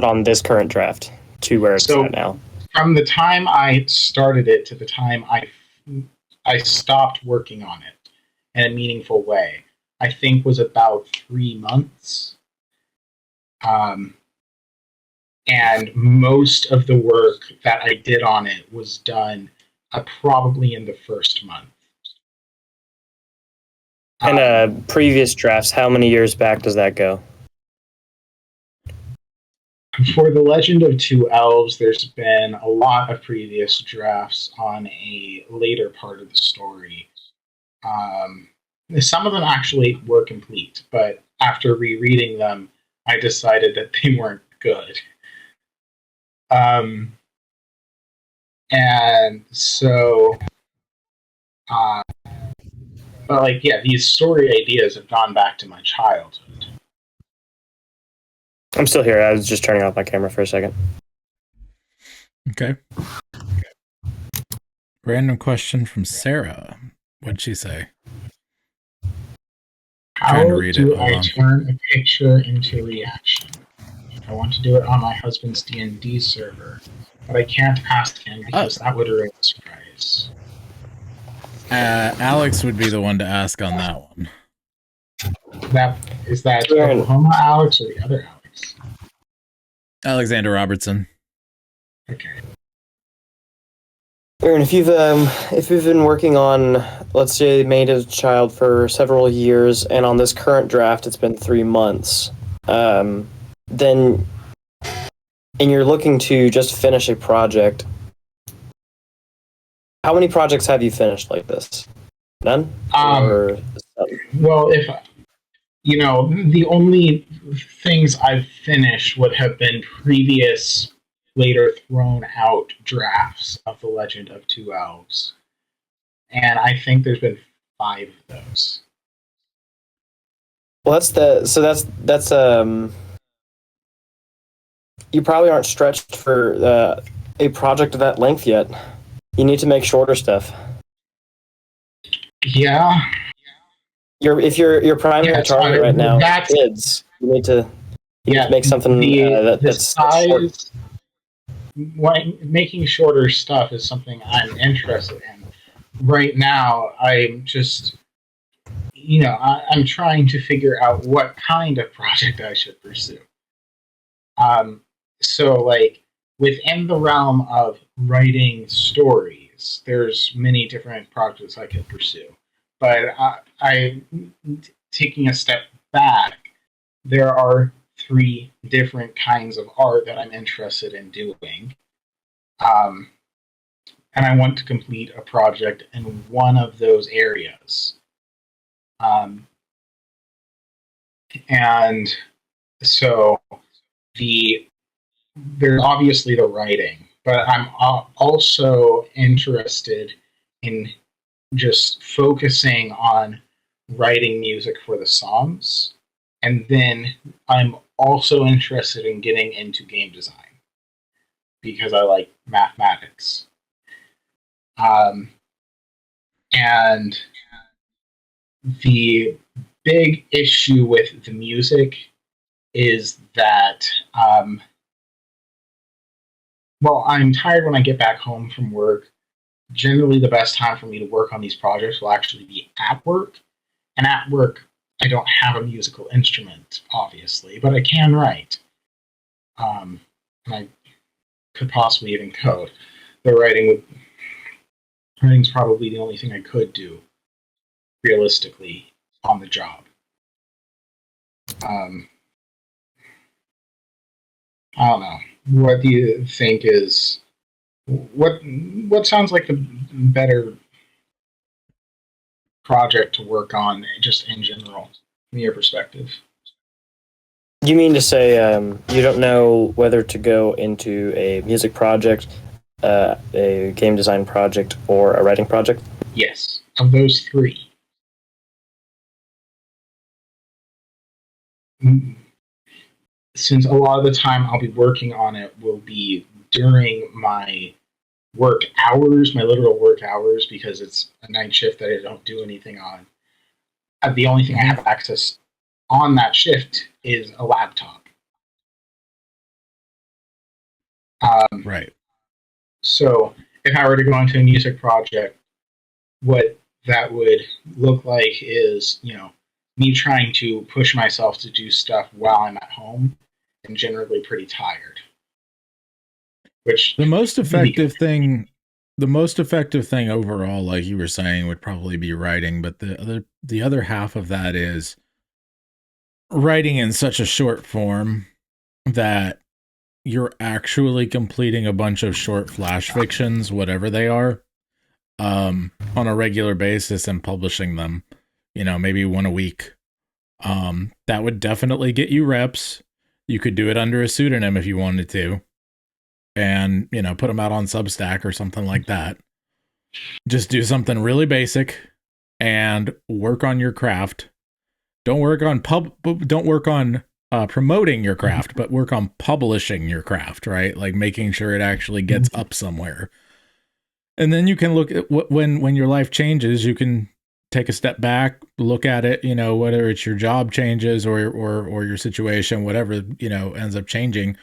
on this current draft to where it's at now. From the time I started it to the time I stopped working on it in a meaningful way, I think was about 3 months. And most of the work that I did on it was done probably in the first month. And previous drafts, how many years back does that go? For The Legend of Two Elves, there's been a lot of previous drafts on a later part of the story. Some of them actually were complete, but after rereading them, I decided that they weren't good. And so, these story ideas have gone back to my childhood. I'm still here. I was just turning off my camera for a second. Okay. Random question from Sarah. What'd she say? How do I turn a picture into reaction? I want to do it on my husband's D&D server, but I can't ask him because that would ruin the surprise. Alex would be the one to ask on that one. Is that Oklahoma Alex or the other Alex? Alexander Robertson. Okay. Aaron, if you've been working on, let's say, Maiden's Child for several years, and on this current draft it's been 3 months, then, and you're looking to just finish a project, how many projects have you finished like this? None? Well, if the only things I've finished would have been previous, later thrown out drafts of The Legend of Two Elves, and I think there's been 5 of those. Well, that's you probably aren't stretched for a project of that length yet. You need to make shorter stuff. Yeah. If your primary target right now is kids, you need to make something that's size. short. Making shorter stuff is something I'm interested in. Right now, I'm just, I'm trying to figure out what kind of project I should pursue. So, within the realm of writing stories, there's many different projects I could pursue. But taking a step back, there are 3 different kinds of art that I'm interested in doing. And I want to complete a project in one of those areas. And so there's obviously the writing, but I'm also interested in just focusing on writing music for the songs. And then I'm also interested in getting into game design because I like mathematics. And the big issue with the music is that, well, I'm tired when I get back home from work. Generally, the best time for me to work on these projects will actually be at work. And at work, I don't have a musical instrument, obviously, but I can write. And I could possibly even code. The writing's probably the only thing I could do realistically on the job. I don't know. What do you think is what sounds like a better project to work on, just in general, from your perspective? You mean to say you don't know whether to go into a music project, a game design project, or a writing project? Yes, of those three. Since a lot of the time I'll be working on it will be during my work hours, my literal work hours, because it's a night shift that I don't do anything on. The only thing I have access on that shift is a laptop. Right. So if I were to go into a music project, what that would look like is, me trying to push myself to do stuff while I'm at home and generally pretty tired. Which the most effective thing overall, like you were saying, would probably be writing, but the other half of that is writing in such a short form that you're actually completing a bunch of short flash fictions, whatever they are, on a regular basis and publishing them, maybe one a week. That would definitely get you reps. You could do it under a pseudonym if you wanted to, and, put them out on Substack or something like that. Just do something really basic and work on your craft. Don't work on promoting your craft, but work on publishing your craft, right? Like making sure it actually gets up somewhere. And then you can look at when your life changes, you can take a step back, look at it, whether it's your job changes or your situation, whatever, ends up changing,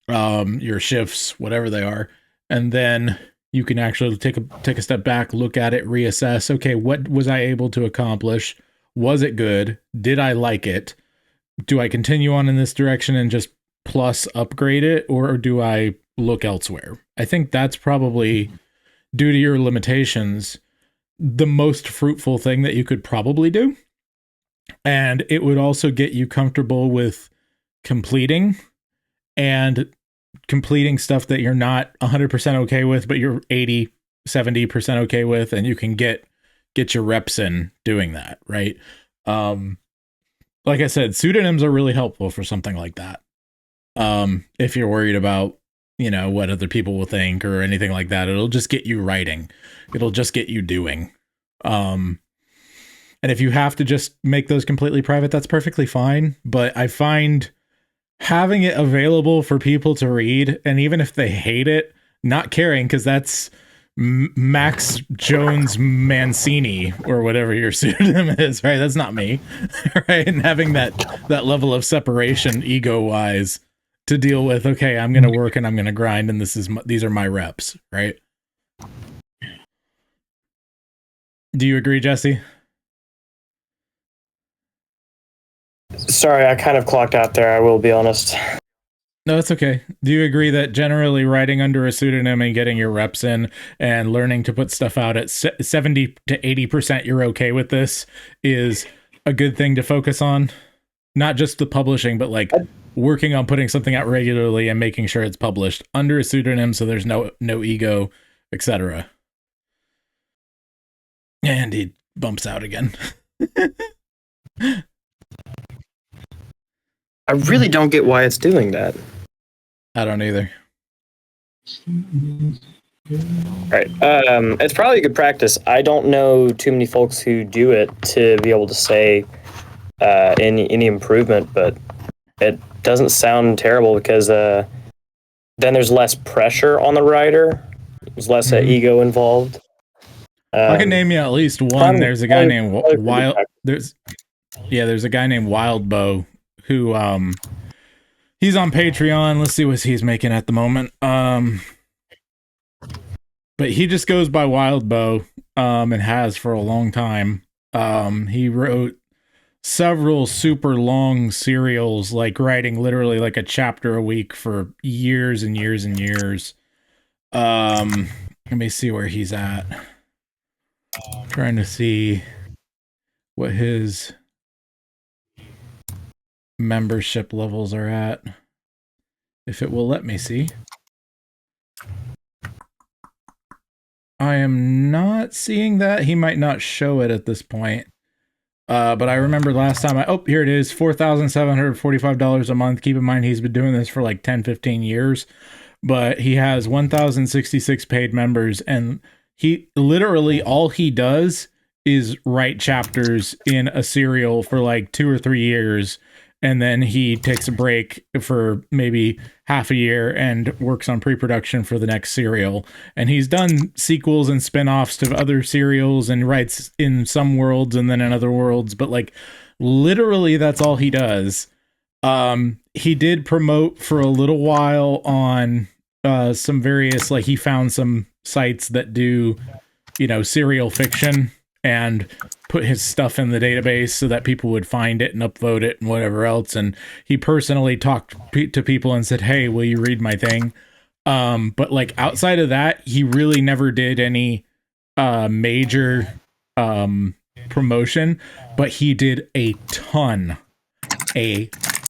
your shifts, whatever they are. And then you can actually take a step back, look at it, reassess. Okay, what was I able to accomplish? Was it good? Did I like it? Do I continue on in this direction and just plus upgrade it, or do I look elsewhere? I think that's probably, due to your limitations, the most fruitful thing that you could probably do. And it would also get you comfortable with completing stuff that you're not 100% okay with, but you're 80, 70% okay with, and you can get your reps in doing that, right? Like I said, pseudonyms are really helpful for something like that. If you're worried about, what other people will think or anything like that, it'll just get you writing. It'll just get you doing. And if you have to just make those completely private, that's perfectly fine. But I find having it available for people to read, and even if they hate it, not caring, because that's Max Jones Mancini or whatever your pseudonym is, right? That's not me, right? And having that level of separation ego wise to deal with, okay, I'm going to work and I'm going to grind, and these are my reps, right? Do you agree, Jesse? Sorry, I kind of clocked out there, I will be honest. No, it's okay. Do you agree that generally writing under a pseudonym and getting your reps in and learning to put stuff out at 70 to 80% you're okay with this is a good thing to focus on? Not just the publishing, but like working on putting something out regularly and making sure it's published under a pseudonym so there's no ego, etc. And he bumps out again. I really don't get why it's doing that. I don't either. Right. It's probably a good practice. I don't know too many folks who do it to be able to say any improvement, but it doesn't sound terrible because then there's less pressure on the writer. There's less ego involved. I can name you at least one. There's a guy named Wild. There's a guy named Wildbow who he's on Patreon. Let's see what he's making at the moment. But he just goes by Wildbow, and has for a long time. He wrote several super long serials, like writing literally like a chapter a week for years and years and years. Let me see where he's at. Trying to see what his membership levels are at, if it will let me see. I am not seeing that. He might not show it at this point. But I remember last time here it is, $4,745 a month. Keep in mind, he's been doing this for like 10, 15 years, but he has 1,066 paid members, and he literally, all he does is write chapters in a serial for like 2 or 3 years. And then he takes a break for maybe half a year and works on pre-production for the next serial. And he's done sequels and spin-offs to other serials and writes in some worlds and then in other worlds. But like literally that's all he does. He did promote for a little while on some various, like he found some sites that do, serial fiction and put his stuff in the database so that people would find it and upload it and whatever else. And he personally talked to people and said, hey, will you read my thing? But like outside of that, he really never did any major promotion, but he did a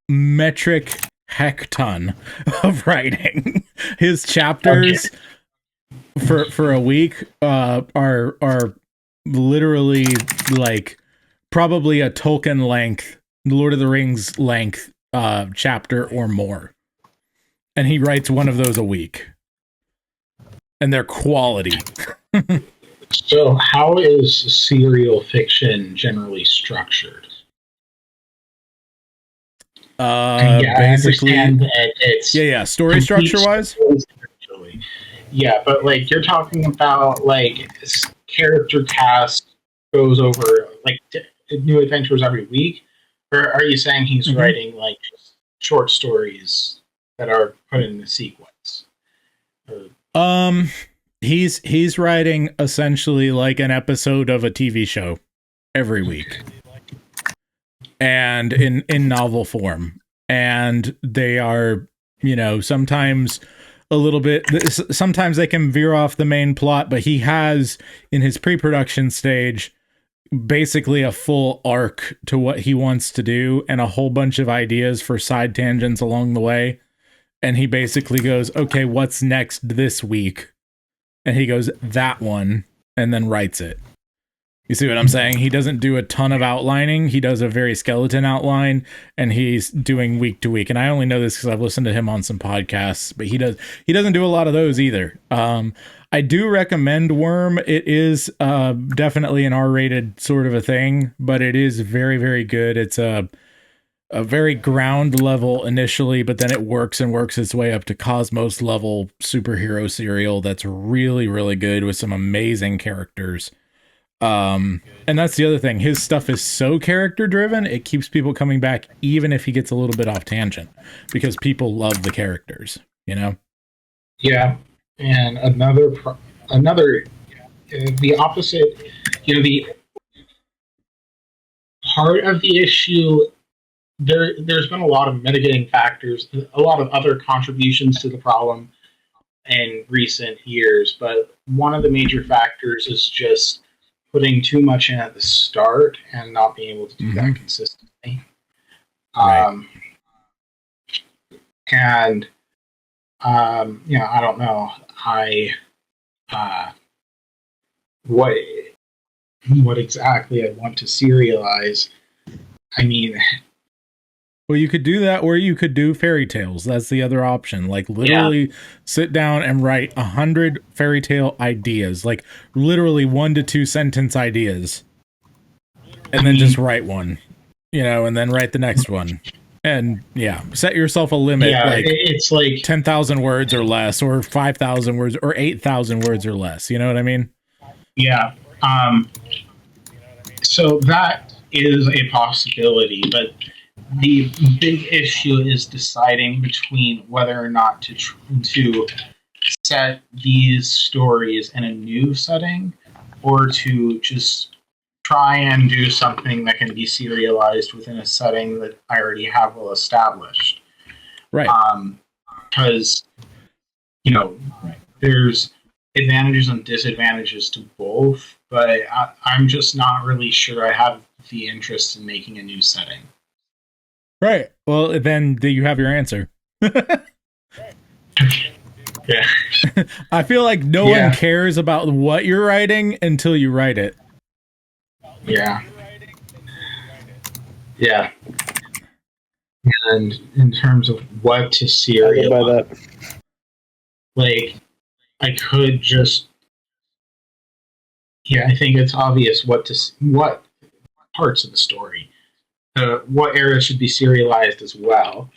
metric heck ton of writing. His chapters for a week are literally like probably a Tolkien length, Lord of the Rings length chapter or more. And he writes one of those a week. And they're quality. So how is serial fiction generally structured? Basically, I understand that it's story structure wise. Yeah, but like you're talking about like character cast goes over like new adventures every week, or are you saying he's writing like just short stories that are put in the sequence? He's writing essentially like an episode of a TV show every week, and in novel form, and they are, sometimes a little bit, sometimes they can veer off the main plot, but he has in his pre-production stage basically a full arc to what he wants to do and a whole bunch of ideas for side tangents along the way. And he basically goes, okay, what's next this week? And he goes, that one, and then writes it. You see what I'm saying? He doesn't do a ton of outlining. He does a very skeleton outline, and he's doing week to week. And I only know this because I've listened to him on some podcasts, but he doesn't do a lot of those either. I do recommend Worm. It is definitely an R-rated sort of a thing, but it is very, very good. It's a very ground level initially, but then it works its way up to Cosmos level superhero serial that's really, really good with some amazing characters. And that's the other thing. His stuff is so character driven, it keeps people coming back even if he gets a little bit off tangent, because people love the characters, Yeah. And the opposite, the part of the issue, there's been a lot of mitigating factors, a lot of other contributions to the problem in recent years, but one of the major factors is just putting too much in at the start and not being able to do that consistently. Right. And I don't know. What exactly I want to serialize. I mean, well, you could do that, or you could do fairy tales. That's the other option. Like literally sit down and write 100 fairy tale ideas, like literally 1 to 2 sentence ideas, and then just write one, and then write the next one. And yeah, set yourself a limit, Yeah, like it's like 10,000 words or less, or 5,000 words, or 8,000 words or less. You know what I mean? yeah. So that is a possibility, but the big issue is deciding between whether or not to set these stories in a new setting, or to just try and do something that can be serialized within a setting that I already have well established. Right. Because, you know, there's advantages and disadvantages to both, but I'm just not really sure I have the interest in making a new setting. Right. Well, then do you have your answer? Yeah. I feel like no one cares about what you're writing until you write it. Yeah. Yeah. And in terms of what to serialize, like, I could just, I think it's obvious what parts of the story, what era should be serialized as well.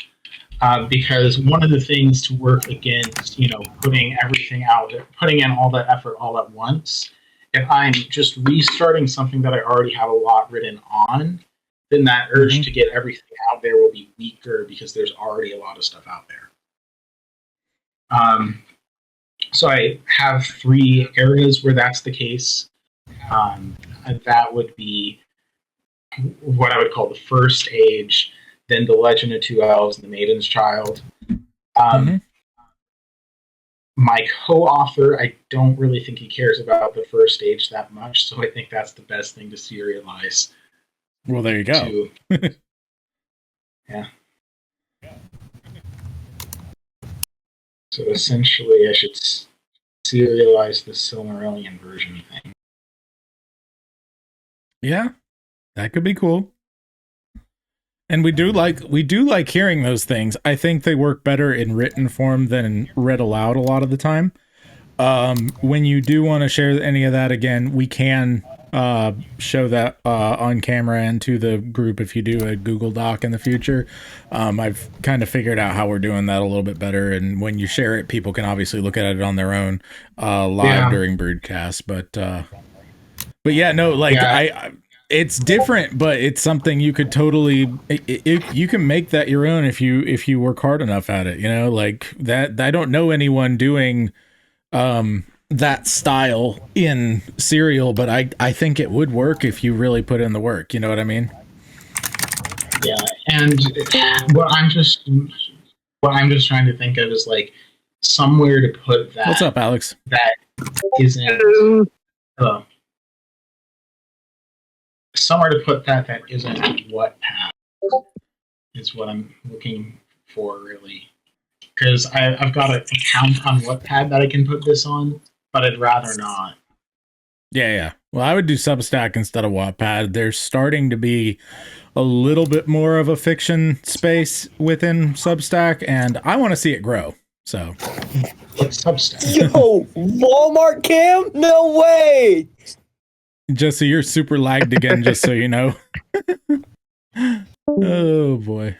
Because one of the things to work against, putting everything out there, putting in all that effort all at once, if I'm just restarting something that I already have a lot written on, then that urge to get everything out there will be weaker because there's already a lot of stuff out there. So I have 3 areas where that's the case. And that would be what I would call the first age, then the Legend of Two Elves and the Maiden's Child. My co-author, I don't really think he cares about the first stage that much, so I think that's the best thing to serialize. Well, there you go. Yeah. So essentially, I should serialize the Silmarillion version thing. Yeah, that could be cool. And we do like hearing those things. I think they work better in written form than read aloud a lot of the time. When you do want to share any of that again, we can show that on camera and to the group if you do a Google Doc in the future. I've kind of figured out how we're doing that a little bit better, and when you share it, people can obviously look at it on their own live during broadcast. But yeah, no, like I it's different, but it's something you could totally you can make that your own if you work hard enough at it, like that. I don't know anyone doing that style in serial, but I think it would work if you really put in the work, you know what I mean? Yeah, and what I'm just trying to think of is like somewhere to put that. What's up, Alex? That isn't hello. Somewhere to put that isn't Wattpad is what I'm looking for, really. Because I've got an account on Wattpad that I can put this on, but I'd rather not. Yeah. Well, I would do Substack instead of Wattpad. There's starting to be a little bit more of a fiction space within Substack, and I want to see it grow. So, what's Substack? Yo, Walmart cam? No way! Jesse, you're super lagged again, just so you know. Oh, boy.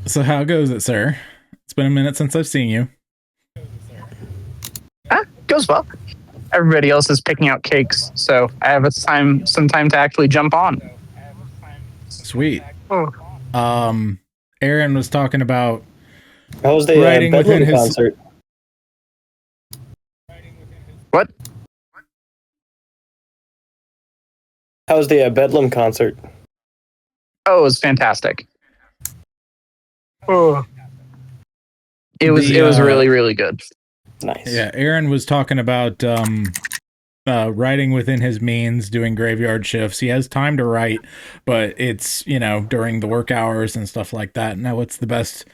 So how goes it, sir? It's been a minute since I've seen you. Goes well. Everybody else is picking out cakes, so I have some time to actually jump on. Sweet. Aaron was talking about how was the writing within his concert. What? How was the Bedlam concert? Oh, it was fantastic. Oh. It was really, really good. Nice. Yeah, Aaron was talking about writing within his means, doing graveyard shifts. He has time to write, but it's, during the work hours and stuff like that. Now, what's the best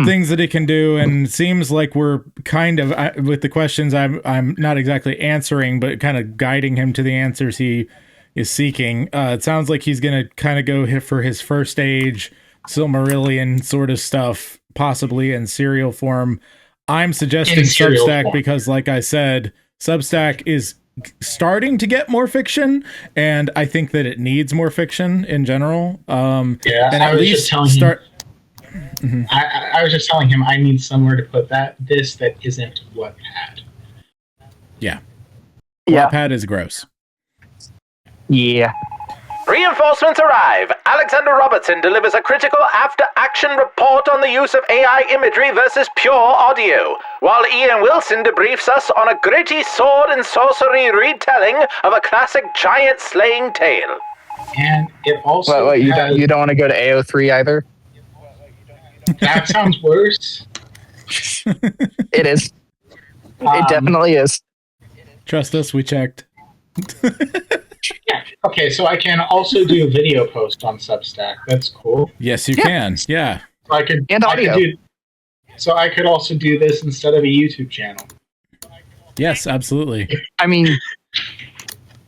things that he can do? And it seems like we're kind of, with the questions I'm not exactly answering, but kind of guiding him to the answers he is seeking. It sounds like he's going to kind of go for his first age Silmarillion sort of stuff, possibly in serial form. I'm suggesting Substack because, like I said, Substack is starting to get more fiction, and I think that it needs more fiction in general. And I was just telling him. I was just telling him I need somewhere to put that isn't Wattpad. Yeah. Yeah. Wattpad is gross. Yeah. Reinforcements arrive. Alexander Robertson delivers a critical after-action report on the use of AI imagery versus pure audio, while Ian Wilson debriefs us on a gritty sword and sorcery retelling of a classic giant-slaying tale. And it also What, you don't want to go to AO3 either? That sounds worse. It is. It definitely is. Trust us, we checked. Yeah. Okay, so I can also do a video post on Substack. That's cool. Yes, you can. Yeah. So I could, And audio. So I could also do this instead of a YouTube channel. Yes, absolutely. I mean,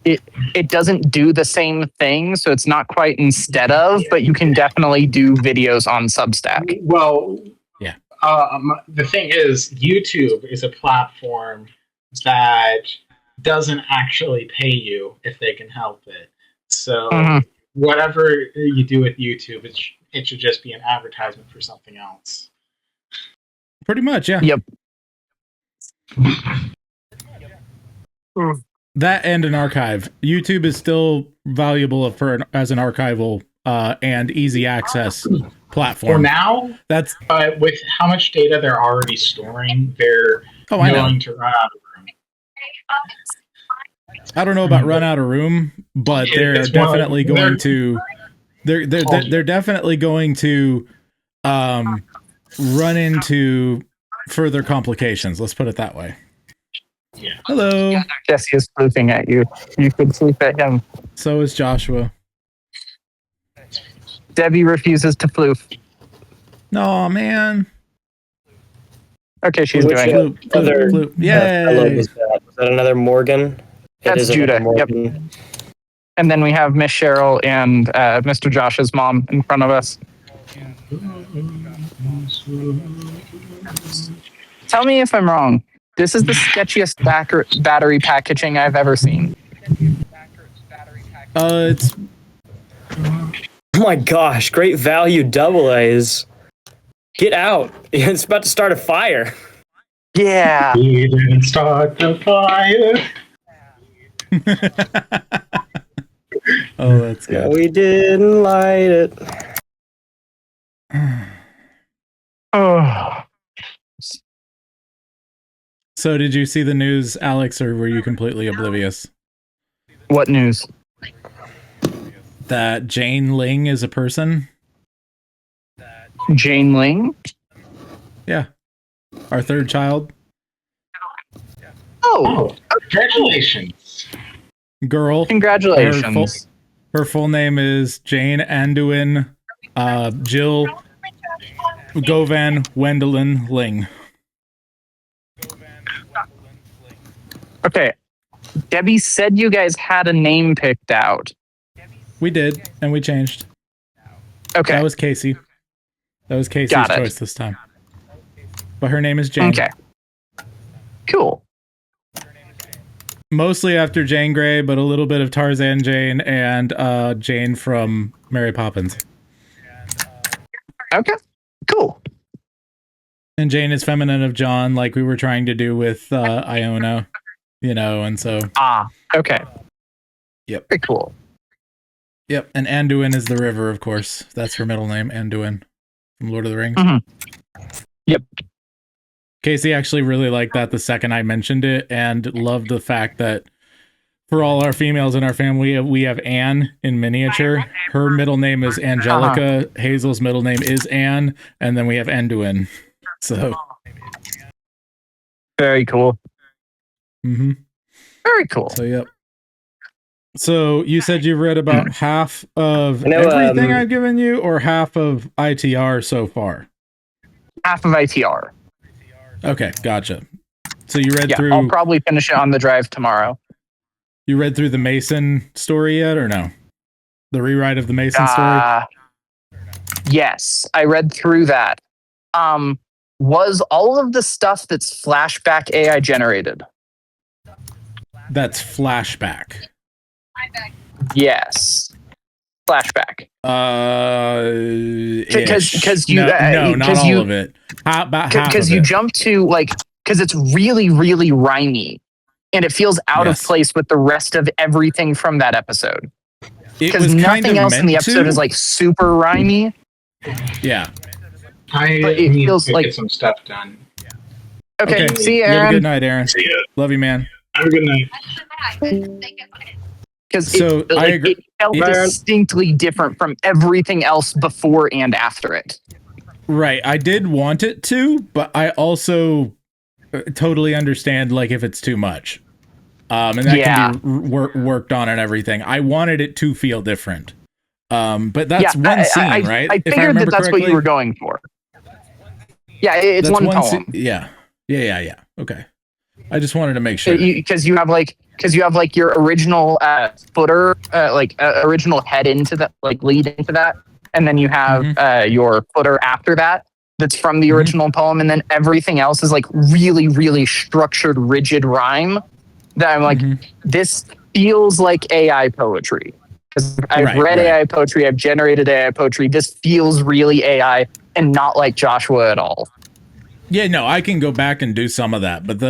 it doesn't do the same thing, so it's not quite instead of, but you can definitely do videos on Substack. Well, yeah. The thing is, YouTube is a platform that doesn't actually pay you if they can help it. So whatever you do with YouTube, it should just be an advertisement for something else. Pretty much, yeah. Yep. That and an archive. YouTube is still valuable as an archival and easy access platform. For now, that's with how much data they're already storing, they're going to run out of room. I don't know about run out of room, but they're definitely going to. They're definitely going to run into further complications. Let's put it that way. Yeah. Hello. Jesse is floofing at you. You could floof at him. So is Joshua. Debbie refuses to floof. No, man. Okay, she's doing it. Floop. Yay. Hello, was that another Morgan? That's Judah. Yep. And then we have Miss Cheryl and Mr. Josh's mom in front of us. Tell me if I'm wrong. This is the sketchiest battery packaging I've ever seen. It's. Oh my gosh! Great value double A's. Get out! It's about to start a fire. Yeah. We didn't start the fire. Oh, that's good. We didn't light it. Oh. So, did you see the news, Alex, or were you completely oblivious? What news? That Jane Ling is a person? Jane Ling? Yeah. Our third child. Oh, congratulations. Girl. Congratulations. Her full name is Jane Anduin Jill Govan Wendelin Ling. Okay. Debbie said you guys had a name picked out. We did, and we changed. Okay. That was Casey. That was Casey's choice this time. But her name is Jane. Okay. Cool. Mostly after Jane Grey, but a little bit of Tarzan Jane and Jane from Mary Poppins. Okay. Cool. And Jane is feminine of John, like we were trying to do with Iona, and so. Okay. Yep. Very cool. Yep, and Anduin is the river, of course. That's her middle name, Anduin, from Lord of the Rings. Yep. Casey actually really liked that the second I mentioned it, and loved the fact that for all our females in our family, we have Anne in miniature. Her middle name is Angelica. Hazel's middle name is Anne, and then we have Anduin. So. Very cool. Mm-hmm. Very cool. So, yep. So you said you've read about half of everything I've given you, or half of ITR so far? Half of ITR. Okay, gotcha. So you read through... I'll probably finish it on the drive tomorrow. You read through the Mason story yet, or no? The rewrite of the Mason story? Yes, I read through that. Was all of the stuff that's flashback AI generated? That's flashback. Yes. Flashback. Because you not all of it. How about half of it? Because you jump to because it's really, really rhymey, and it feels out of place with the rest of everything from that episode. Because nothing else in the episode is super rhymey. Yeah. But it feels like get some stuff done. Okay. See you, Aaron. Have a good night, Aaron. See ya. Love you, man. Have a good night. Because it felt distinctly different from everything else before and after it. Right. I did want it to, but I also totally understand if it's too much. And that can be worked on and everything. I wanted it to feel different. But that's one scene, right? I figured that's what you were going for. Yeah, it's one poem. Yeah. Okay. I just wanted to make sure. Because you have your original footer, original head into that, lead into that, and then you have your footer after that. That's from the original poem, and then everything else is really, really structured, rigid rhyme. That I'm this feels like AI poetry. Because I've read AI poetry, I've generated AI poetry. This feels really AI and not like Joshua at all. Yeah, no, I can go back and do some of that, but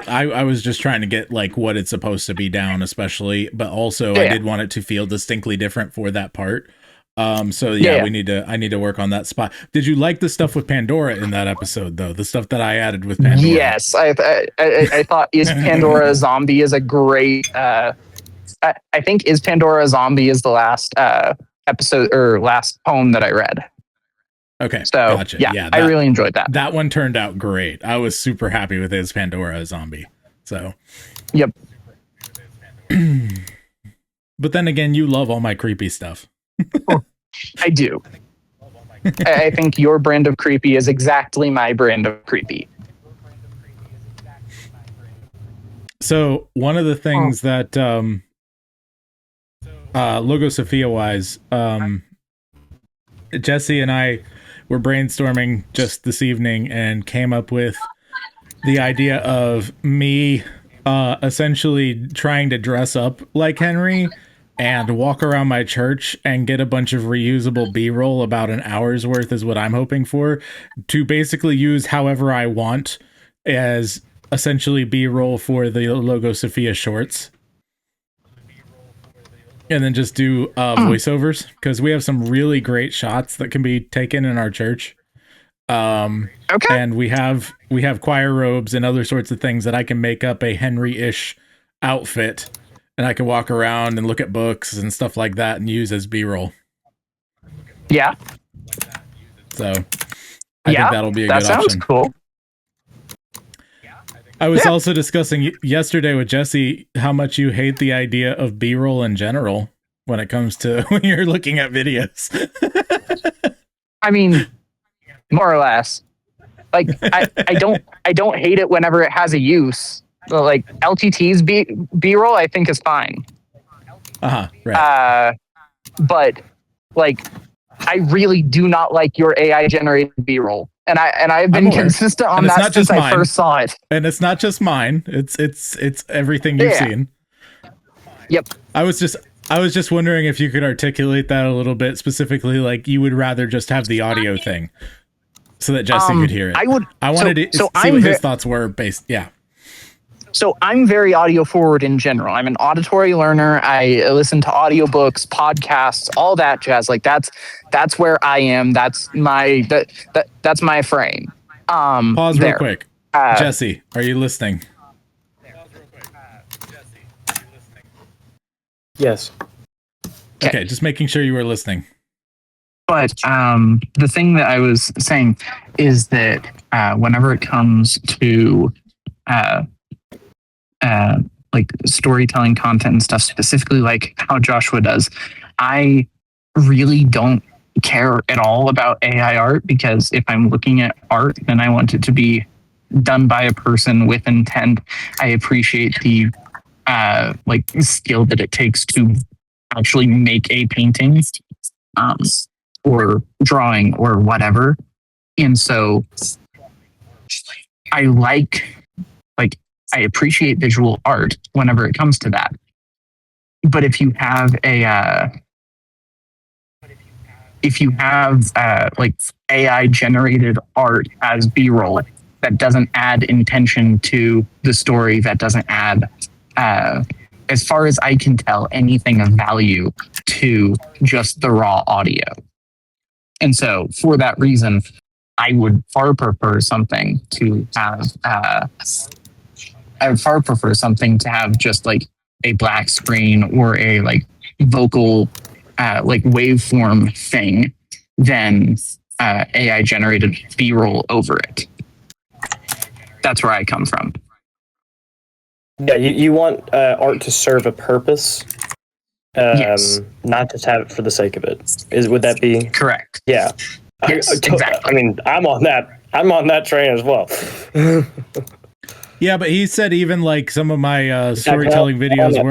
I was just trying to get what it's supposed to be down, especially, but also I did want it to feel distinctly different for that part. I need to work on that spot. Did you like the stuff with Pandora in that episode though? The stuff that I added with Pandora? Yes, I thought Is Pandora a Zombie is a great. I think Is Pandora a Zombie is the last episode or last poem that I read. Okay, so gotcha. I really enjoyed that. That one turned out great. I was super happy with Is Pandora a Zombie. So, yep. But then again, you love all my creepy stuff. I do. I think your brand of creepy is exactly my brand of creepy. So one of the things that Logosophia wise, Jesse and I were brainstorming just this evening and came up with the idea of me essentially trying to dress up like Henry and walk around my church and get a bunch of reusable B-roll. About an hour's worth is what I'm hoping for, to basically use however I want as essentially B-roll for the Logosophia shorts. And then just do voiceovers, because we have some really great shots that can be taken in our church. Okay. And we have choir robes and other sorts of things that I can make up a Henry-ish outfit, and I can walk around and look at books and stuff like that and use as B-roll. Yeah. So I think that'll be a good option. That sounds cool. I was also discussing yesterday with Jesse how much you hate the idea of B-roll in general when it comes to when you're looking at videos. I mean, more or less. I don't hate it whenever it has a use. So, LTT's B-roll I think is fine. Right. But I really do not like your AI generated B-roll. And I've been consistent on that since I first saw it. And it's not just mine. It's everything you've seen. Yep. I was just wondering if you could articulate that a little bit specifically, you would rather just have the audio thing so that Jesse could hear it. I wanted to see what his thoughts were based. Yeah. So I'm very audio forward in general. I'm an auditory learner. I listen to audiobooks, podcasts, all that jazz. That's where I am. That's my that's my frame. Pause real quick. Jesse, are you listening? Yes. Okay, just making sure you were listening. But the thing that I was saying is that whenever it comes to storytelling content and stuff, specifically like how Joshua does, I really don't care at all about AI art, because if I'm looking at art, then I want it to be done by a person with intent. I appreciate the skill that it takes to actually make a painting or drawing or whatever. And so I like I appreciate visual art whenever it comes to that. But if you have like AI generated art as B-roll that doesn't add intention to the story, that doesn't add, as far as I can tell, anything of value to just the raw audio. And so for that reason, I would far prefer something to have, just like a black screen or a like vocal like waveform thing than AI generated B-roll over it. That's where I come from. Yeah, you want art to serve a purpose, Yes. not just have it for the sake of it. Would that be Correct? Yeah, Yes, exactly. I mean, I'm on that train as well. Yeah, but he said even like some of my storytelling videos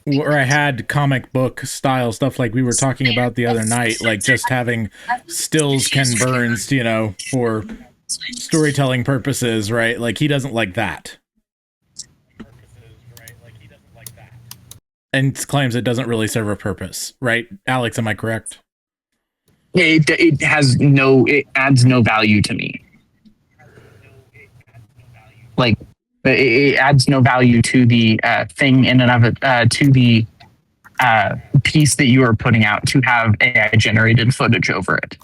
where I had comic book style stuff like we were talking about the other night, like just having stills Ken Burns, you know, for storytelling purposes, right? Like he doesn't like that. And claims it doesn't really serve a purpose, right? Alex, am I correct? It adds no value to me. Like it adds no value to the thing in and of it, to the piece that you are putting out to have AI generated footage over it.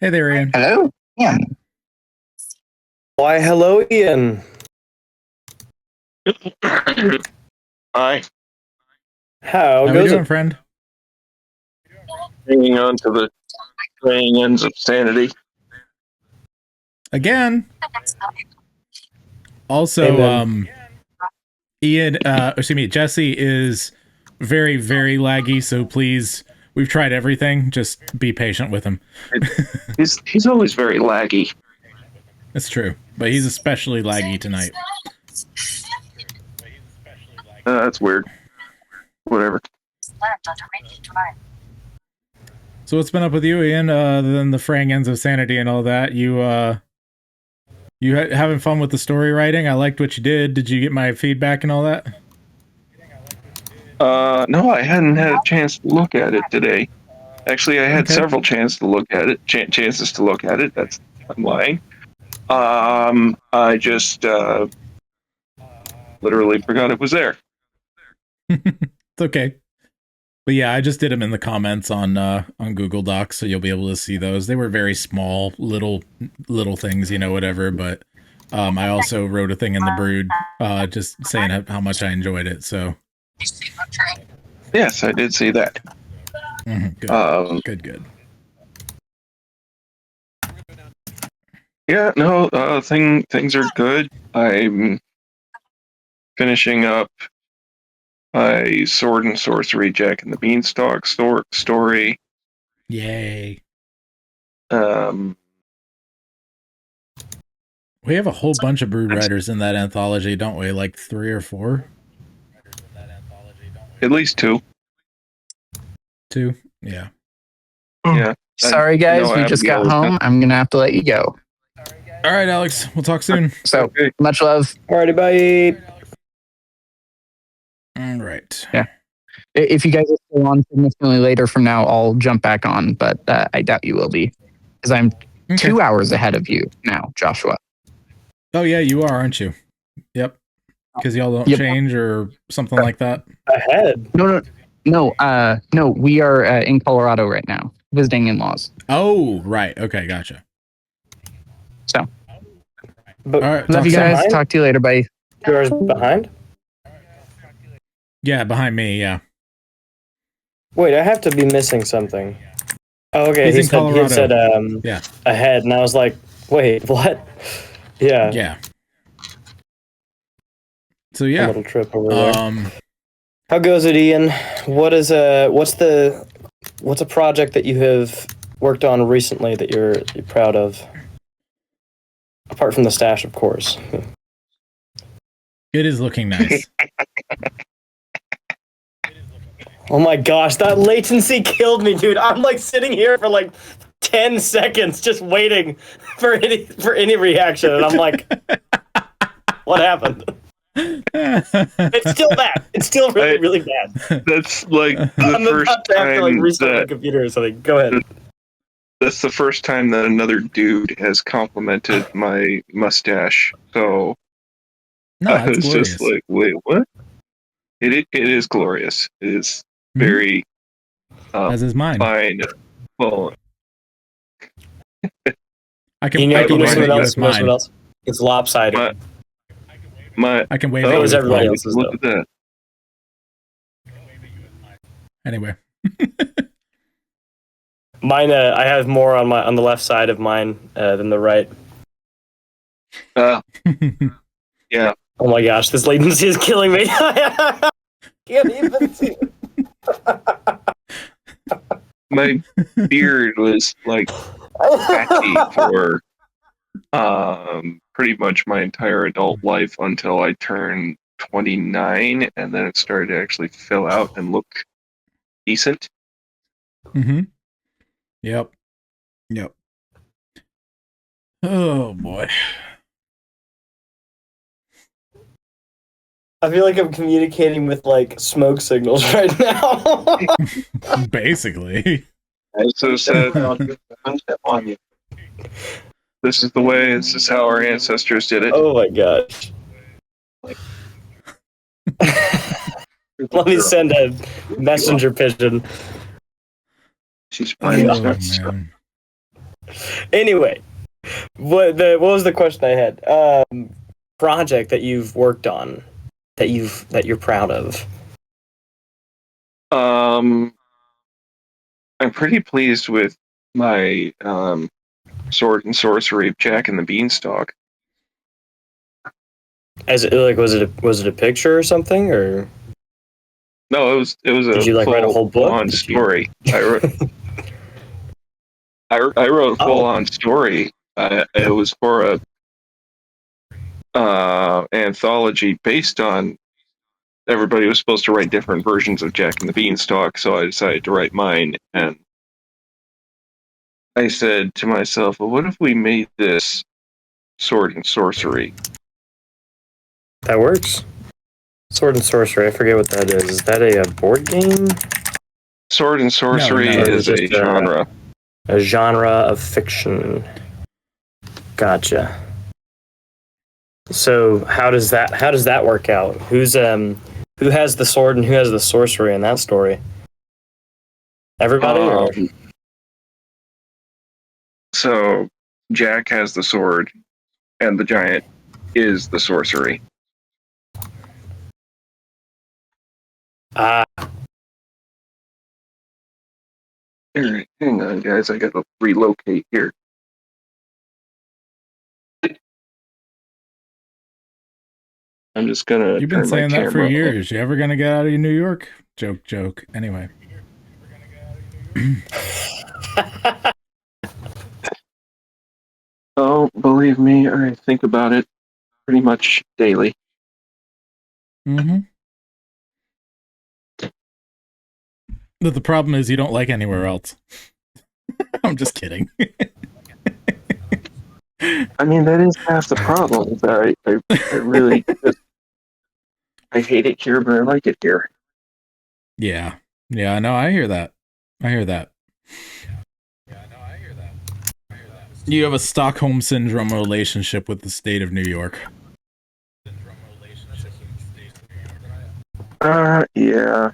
Hey there, Ian. Hello? Yeah. Why, hello, Ian. Hi. How we goes doing, it? friend? Hanging on to the fraying ends of sanity. Again. Also, Ian, Jesse is very, very laggy, so please, we've tried everything. Just be patient with him. He's always very laggy. It's true, but he's especially laggy tonight. That's weird. Whatever. So what's been up with you, Ian, other than the fraying ends of sanity and all that? You having fun with the story writing? I liked what you did. Did you get my feedback and all that? No, I hadn't had a chance to look at it today. Actually, I had several chances to look at it. I'm lying. I just literally forgot it was there. It's okay. But yeah, I just did them in the comments on Google Docs, so you'll be able to see those. They were very small, little things, you know, whatever. But I also wrote a thing in the Brood, just saying how much I enjoyed it. So yes, I did see that. Good. Good. Yeah, no, things are good. I'm finishing up my Sword and Sorcery Jack and the Beanstalk story. Yay. We have a whole bunch of Brood writers in that anthology, don't we? Like 3 or 4? At least 2. 2? Yeah. Yeah. Sorry, guys, we just got home. I'm going to have to let you go. All right, Alex. We'll talk soon. So, much love. Alrighty, bye. All right. Yeah. If you guys are still on significantly later from now, I'll jump back on, but I doubt you will be, because I'm 2 hours ahead of you now, Joshua. Oh, yeah, you are, aren't you? Yep. Because y'all don't change or something like that? Ahead? No, we are in Colorado right now, visiting in-laws. Oh, right. Okay, gotcha. So. But, all right, love you guys. Behind? Talk to you later. Bye. 2 hours behind? Yeah, behind me, yeah. Wait, I have to be missing something. Oh, okay. He's in Colorado. He said yeah. ahead, and I was like, wait, what? Yeah. Yeah. So yeah. A little trip over there. How goes it, Ian? What's a project that you have worked on recently that you're proud of? Apart from the stash, of course. It is looking nice. Oh my gosh, that latency killed me, dude. I'm like sitting here for like 10 seconds just waiting for any reaction, and I'm like, what happened? It's still bad. It's still really, really bad. That's like the I'm first about to have to like time restart my computer or something. Go ahead. that's the first time that another dude has complimented my mustache. So No, I it's was glorious. just like, wait, what? It is glorious. It is very as is mine. fine. Well, I can You know wave something at you else? with mine. It's lopsided. I can wave Oh, at you is with everybody mine. else's, look though. at that. Anyway. Mine, I have more on the left side of mine than the right. Yeah. Oh my gosh, this latency is killing me. Can't even see. My beard was like patchy for pretty much my entire adult life until I turned 29, and then it started to actually fill out and look decent. Yep. Oh boy. I feel like I'm communicating with like smoke signals right now. Basically. I'm so sad. This is the way. This is how our ancestors did it. Oh my gosh. Let me send a messenger pigeon. She's man. Anyway, what was the question I had? Project that you've worked on that you're proud of. I'm pretty pleased with my sword and sorcery of Jack and the Beanstalk. Was it a picture or something, or No, it was did you like write a whole book? full-on story. I wrote a full-on story. It was for a anthology based on. Everybody was supposed to write different versions of Jack and the Beanstalk, so I decided to write mine. And I said to myself, well, what if we made this sword and sorcery? That works. Sword and sorcery. I forget what that is. Is that a board game? Sword and sorcery No, is a genre. A genre of fiction. Gotcha. So how does that work out? Who has the sword and who has the sorcery in that story? Everybody? Or? So Jack has the sword, and the giant is the sorcery. Ah. Alright, hang on, guys. I gotta relocate here. I'm just gonna. You've been turn my saying that for camera years. You ever gonna get out of New York? Joke. Anyway. Oh, believe me, I think about it pretty much daily. But the problem is you don't like anywhere else. I'm just kidding. I mean, that is half the problem. I really I hate it here, but I like it here. Yeah. No, I hear that. You have a Stockholm Syndrome relationship with the state of New York. Yeah.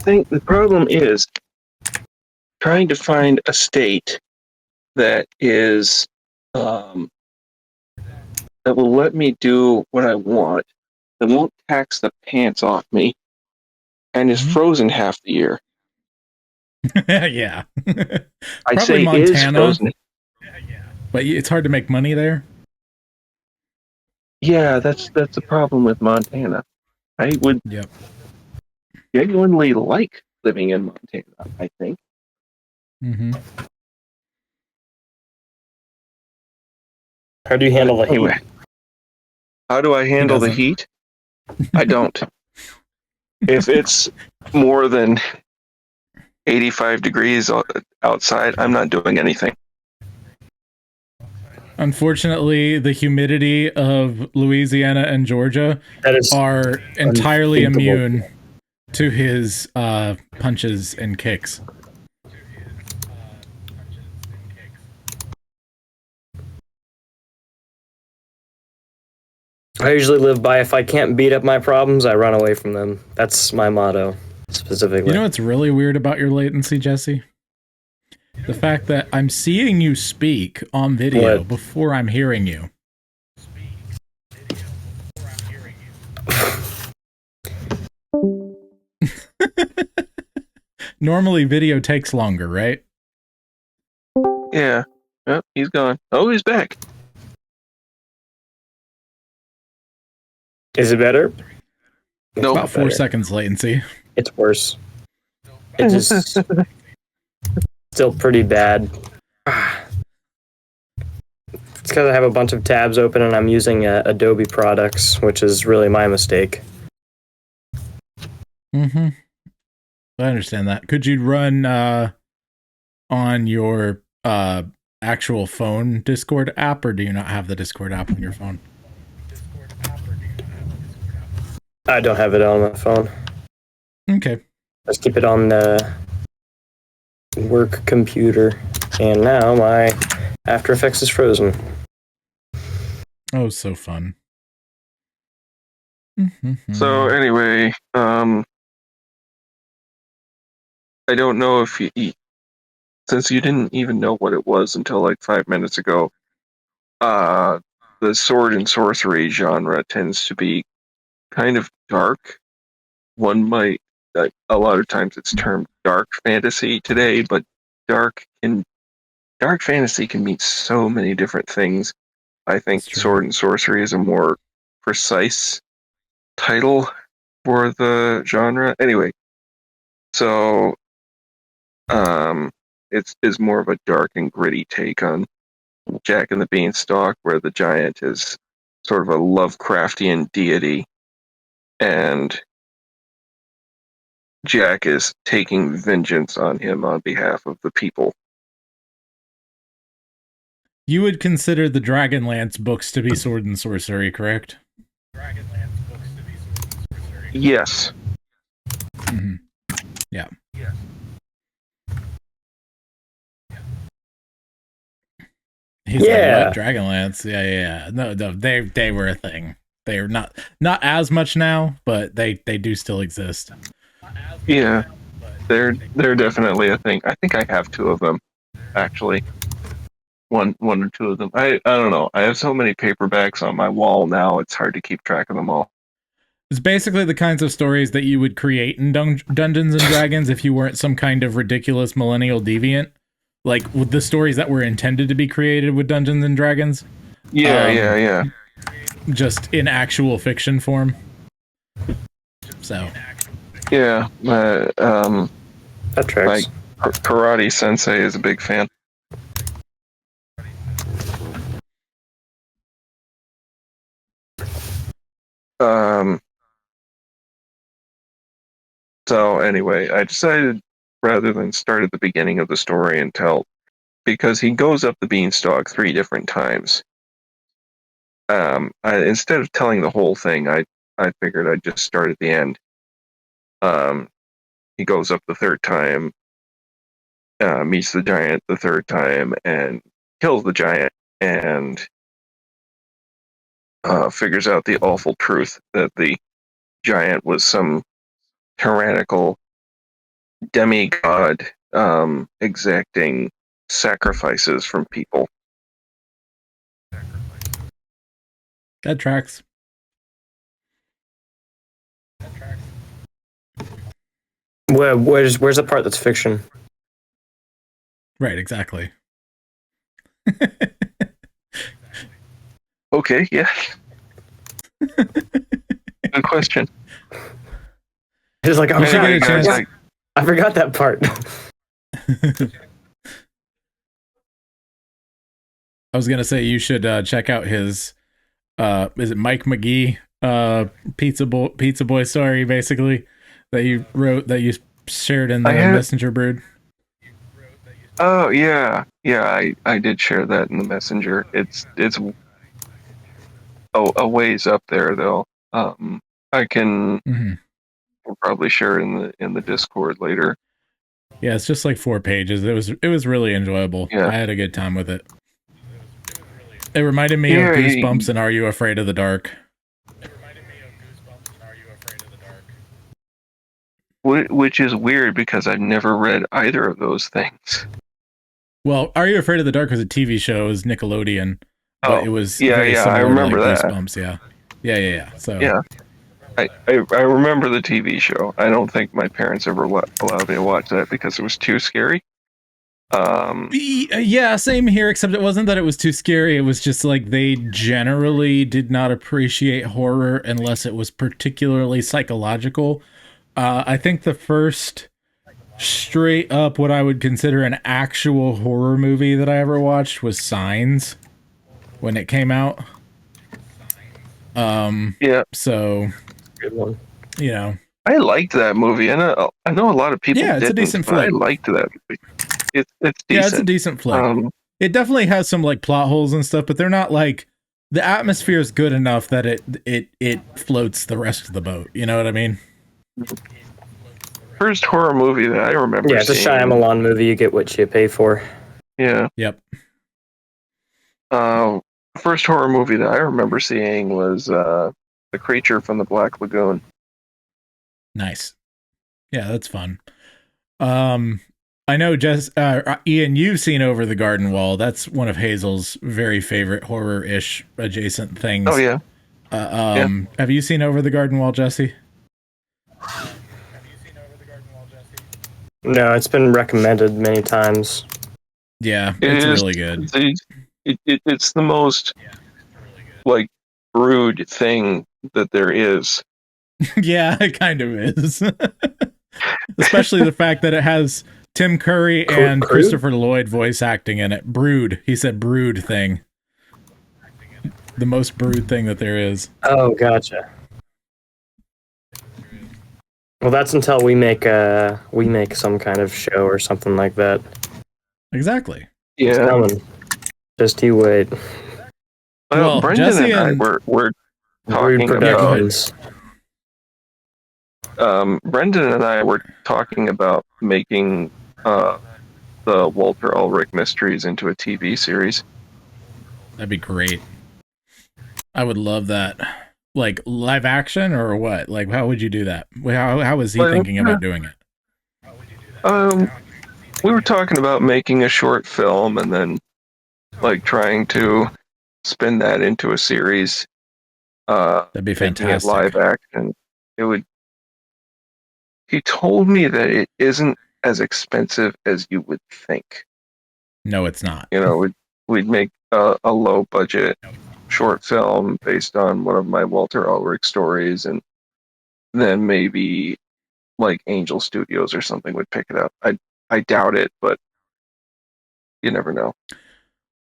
The problem is trying to find a state that is that will let me do what I want, that won't tax the pants off me, and is frozen half the year. Yeah. I Probably say Montana, is frozen. But it's hard to make money there. Yeah, that's the problem with Montana. I would genuinely like living in Montana, I think. How do you handle the Anyway, heat? how do I handle the heat? I don't. If it's more than 85 degrees outside, I'm not doing anything. Unfortunately, the humidity of Louisiana and Georgia That is are entirely unthinkable. immune to his punches and kicks. I usually live by if I can't beat up my problems, I run away from them. That's my motto, specifically. You know what's really weird about your latency, Jesse? The fact that I'm seeing you speak on video What? before I'm hearing you. Normally, video takes longer, right? Yeah. Oh, he's gone. Oh, he's back. Is it better? Nope. About 4 seconds latency. It's worse. It's just still pretty bad. It's because I have a bunch of tabs open and I'm using Adobe products, which is really my mistake. Mm-hmm. I understand that. Could you run on your actual phone Discord app, or do you not have the Discord app on your phone? I don't have it on my phone. Okay. Let's keep it on the work computer. And now my After Effects is frozen. Oh, so fun. So anyway, I don't know if since you didn't even know what it was until like 5 minutes ago, the sword and sorcery genre tends to be kind of dark. One might, a lot of times it's termed dark fantasy today, but dark fantasy can mean so many different things. I think sword and sorcery is a more precise title for the genre. Anyway, so it's more of a dark and gritty take on Jack and the Beanstalk, where the giant is sort of a Lovecraftian deity, and Jack is taking vengeance on him on behalf of the people. You would consider the Dragonlance books to be sword and sorcery, correct? Yes. Mm-hmm. Yeah. He's like, what? Dragonlance? Yeah. No, they were a thing. They're not as much now, but they do still exist. Yeah, they're definitely a thing. I think I have 2 of them, actually. One or 2 of them. I don't know. I have so many paperbacks on my wall now. It's hard to keep track of them all. It's basically the kinds of stories that you would create in Dungeons and Dragons if you weren't some kind of ridiculous millennial deviant. Like with the stories that were intended to be created with Dungeons and Dragons. Yeah. Just in actual fiction form. So. Yeah. That tracks. My karate sensei is a big fan. So anyway, I decided rather than start at the beginning of the story and tell, because he goes up the beanstalk 3 different times. Instead of telling the whole thing, I figured I'd just start at the end. He goes up the 3rd time, meets the giant the 3rd time, and kills the giant, and figures out the awful truth that the giant was some tyrannical demigod exacting sacrifices from people. That tracks. Where's the part that's fiction? Right, exactly. Okay, yeah. Good question. It's like, You should get a chance. I forgot that part. I was gonna say you should check out his is it Mike McGee Pizza Boy story, basically, that you wrote, that you shared in the Messenger Brood? Oh yeah, I did share that in the Messenger. It's a ways up there though. I can probably share it in the Discord later. Yeah, it's just like 4 pages. It was really enjoyable. Yeah. I had a good time with it. It reminded me of Goosebumps and Are You Afraid of the Dark? Which is weird because I've never read either of those things. Well, Are You Afraid of the Dark was a TV show. It was Nickelodeon. But it was very similar I remember to like that. Goosebumps, yeah. So yeah, I remember the TV show. I don't think my parents ever allowed me to watch that because it was too scary. Yeah, same here, except it wasn't that it was too scary. It was just like they generally did not appreciate horror unless it was particularly psychological. I think the first straight up what I would consider an actual horror movie that I ever watched was Signs when it came out. So good one. You know, I liked that movie. I know a lot of people. Yeah, it's a decent flick. I liked that movie. It's decent. Yeah, it's a decent flick. It definitely has some like plot holes and stuff, but they're not like, the atmosphere is good enough that it floats the rest of the boat. You know what I mean? First horror movie that I remember. Yeah, it's a Shyamalan movie. You get what you pay for. Yeah. Yep. First horror movie that I remember seeing was The Creature from the Black Lagoon. Nice. Yeah, that's fun. I know, Ian, you've seen Over the Garden Wall. That's one of Hazel's very favorite horror-ish adjacent things. Oh, yeah. Have you seen Over the Garden Wall, Jesse? No, it's been recommended many times. Yeah, it's really good. It's the most, like, rude thing that there is. Yeah, it kind of is. Especially the fact that it has Tim Curry and Christopher Lloyd voice acting in it. Brood. He said brood thing. The most brood thing that there is. Oh, gotcha. Well, that's until we make some kind of show or something like that. Exactly. Yeah. Just you wait. Well, Brendan Jesse and I were talking about. Brendan and I were talking about making the Walter Ulrich mysteries into a TV series. That'd be great. I would love that. Like live action or what? Like, how would you do that? How was he thinking about doing it? We were talking about making a short film and then like trying to spin that into a series. That'd be fantastic. Live action. It would. He told me that it isn't as expensive as you would think. No, it's not. You know, we'd make a low budget short film based on one of my Walter Ulrich stories, and then maybe like Angel Studios or something would pick it up. I doubt it, but you never know.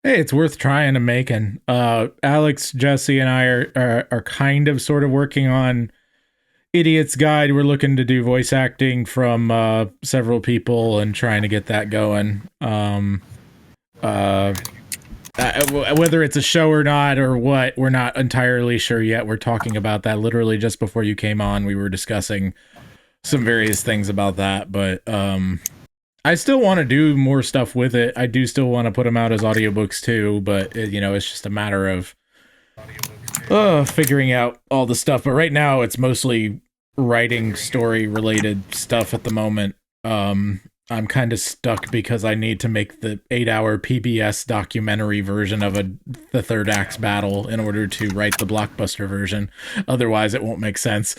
Hey, it's worth trying to make. And Alex, Jesse, and I are kind of sort of working on Idiot's Guide. We're looking to do voice acting from several people and trying to get that going. Whether it's a show or not or what, we're not entirely sure yet. We're talking about that literally just before you came on. We were discussing some various things about that, but I still want to do more stuff with it. I do still want to put them out as audiobooks too, but it's just a matter of figuring out all the stuff. But right now it's mostly writing story related stuff at the moment. I'm kind of stuck because I need to make the 8-hour PBS documentary version of the third act's battle in order to write the blockbuster version. Otherwise, it won't make sense.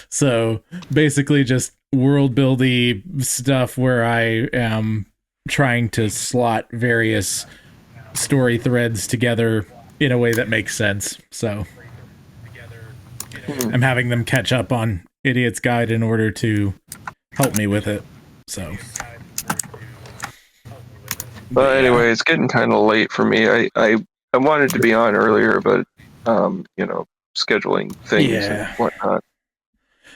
So basically just world building stuff where I am trying to slot various story threads together in a way that makes sense. So I'm having them catch up on Idiot's Guide in order to help me with it. So but anyway, it's getting kind of late for me. I wanted to be on earlier, but scheduling things Yeah. and whatnot.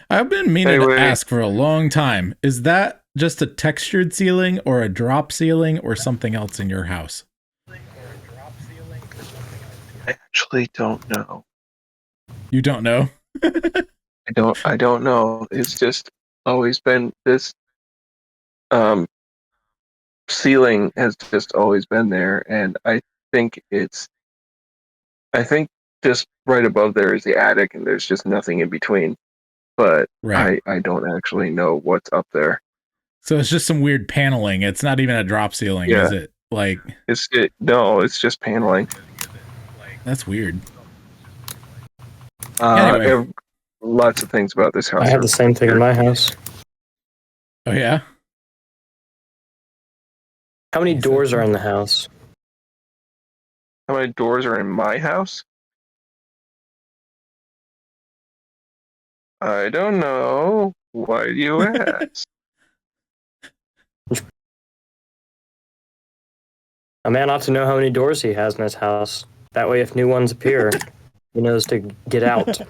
I've been meaning Anyway. to ask for a long time. Is that just a textured ceiling or a drop ceiling or something else in your house? I actually don't know. You don't know? I don't know. It's just always been this ceiling has just always been there, and I think just right above there is the attic, and there's just nothing in between. But Right. I don't actually know what's up there. So it's just some weird paneling. It's not even a drop ceiling, Yeah. is it? Like, it's just paneling. that's weird. Anyway. Lots of things about this house. I have the same thing in my house. Oh, yeah? How many doors are in the house? How many doors are in my house? I don't know. Why do you ask? A man ought to know how many doors he has in his house. That way, if new ones appear, he knows to get out.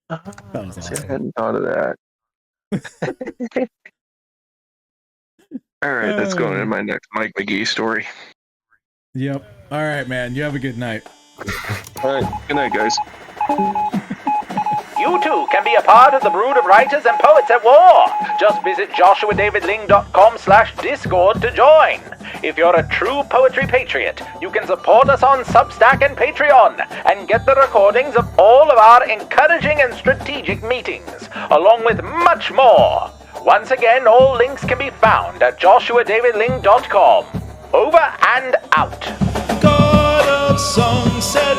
That was awesome. I hadn't thought of that. All right, that's going in my next Mike McGee story. Yep. All right, man. You have a good night. All right, good night, guys. You too can be a part of the brood of writers and poets at war. Just visit joshuadavidling.com/discord to join. If you're a true poetry patriot, you can support us on Substack and Patreon and get the recordings of all of our encouraging and strategic meetings, along with much more. Once again, all links can be found at joshuadavidling.com. Over and out. God of song said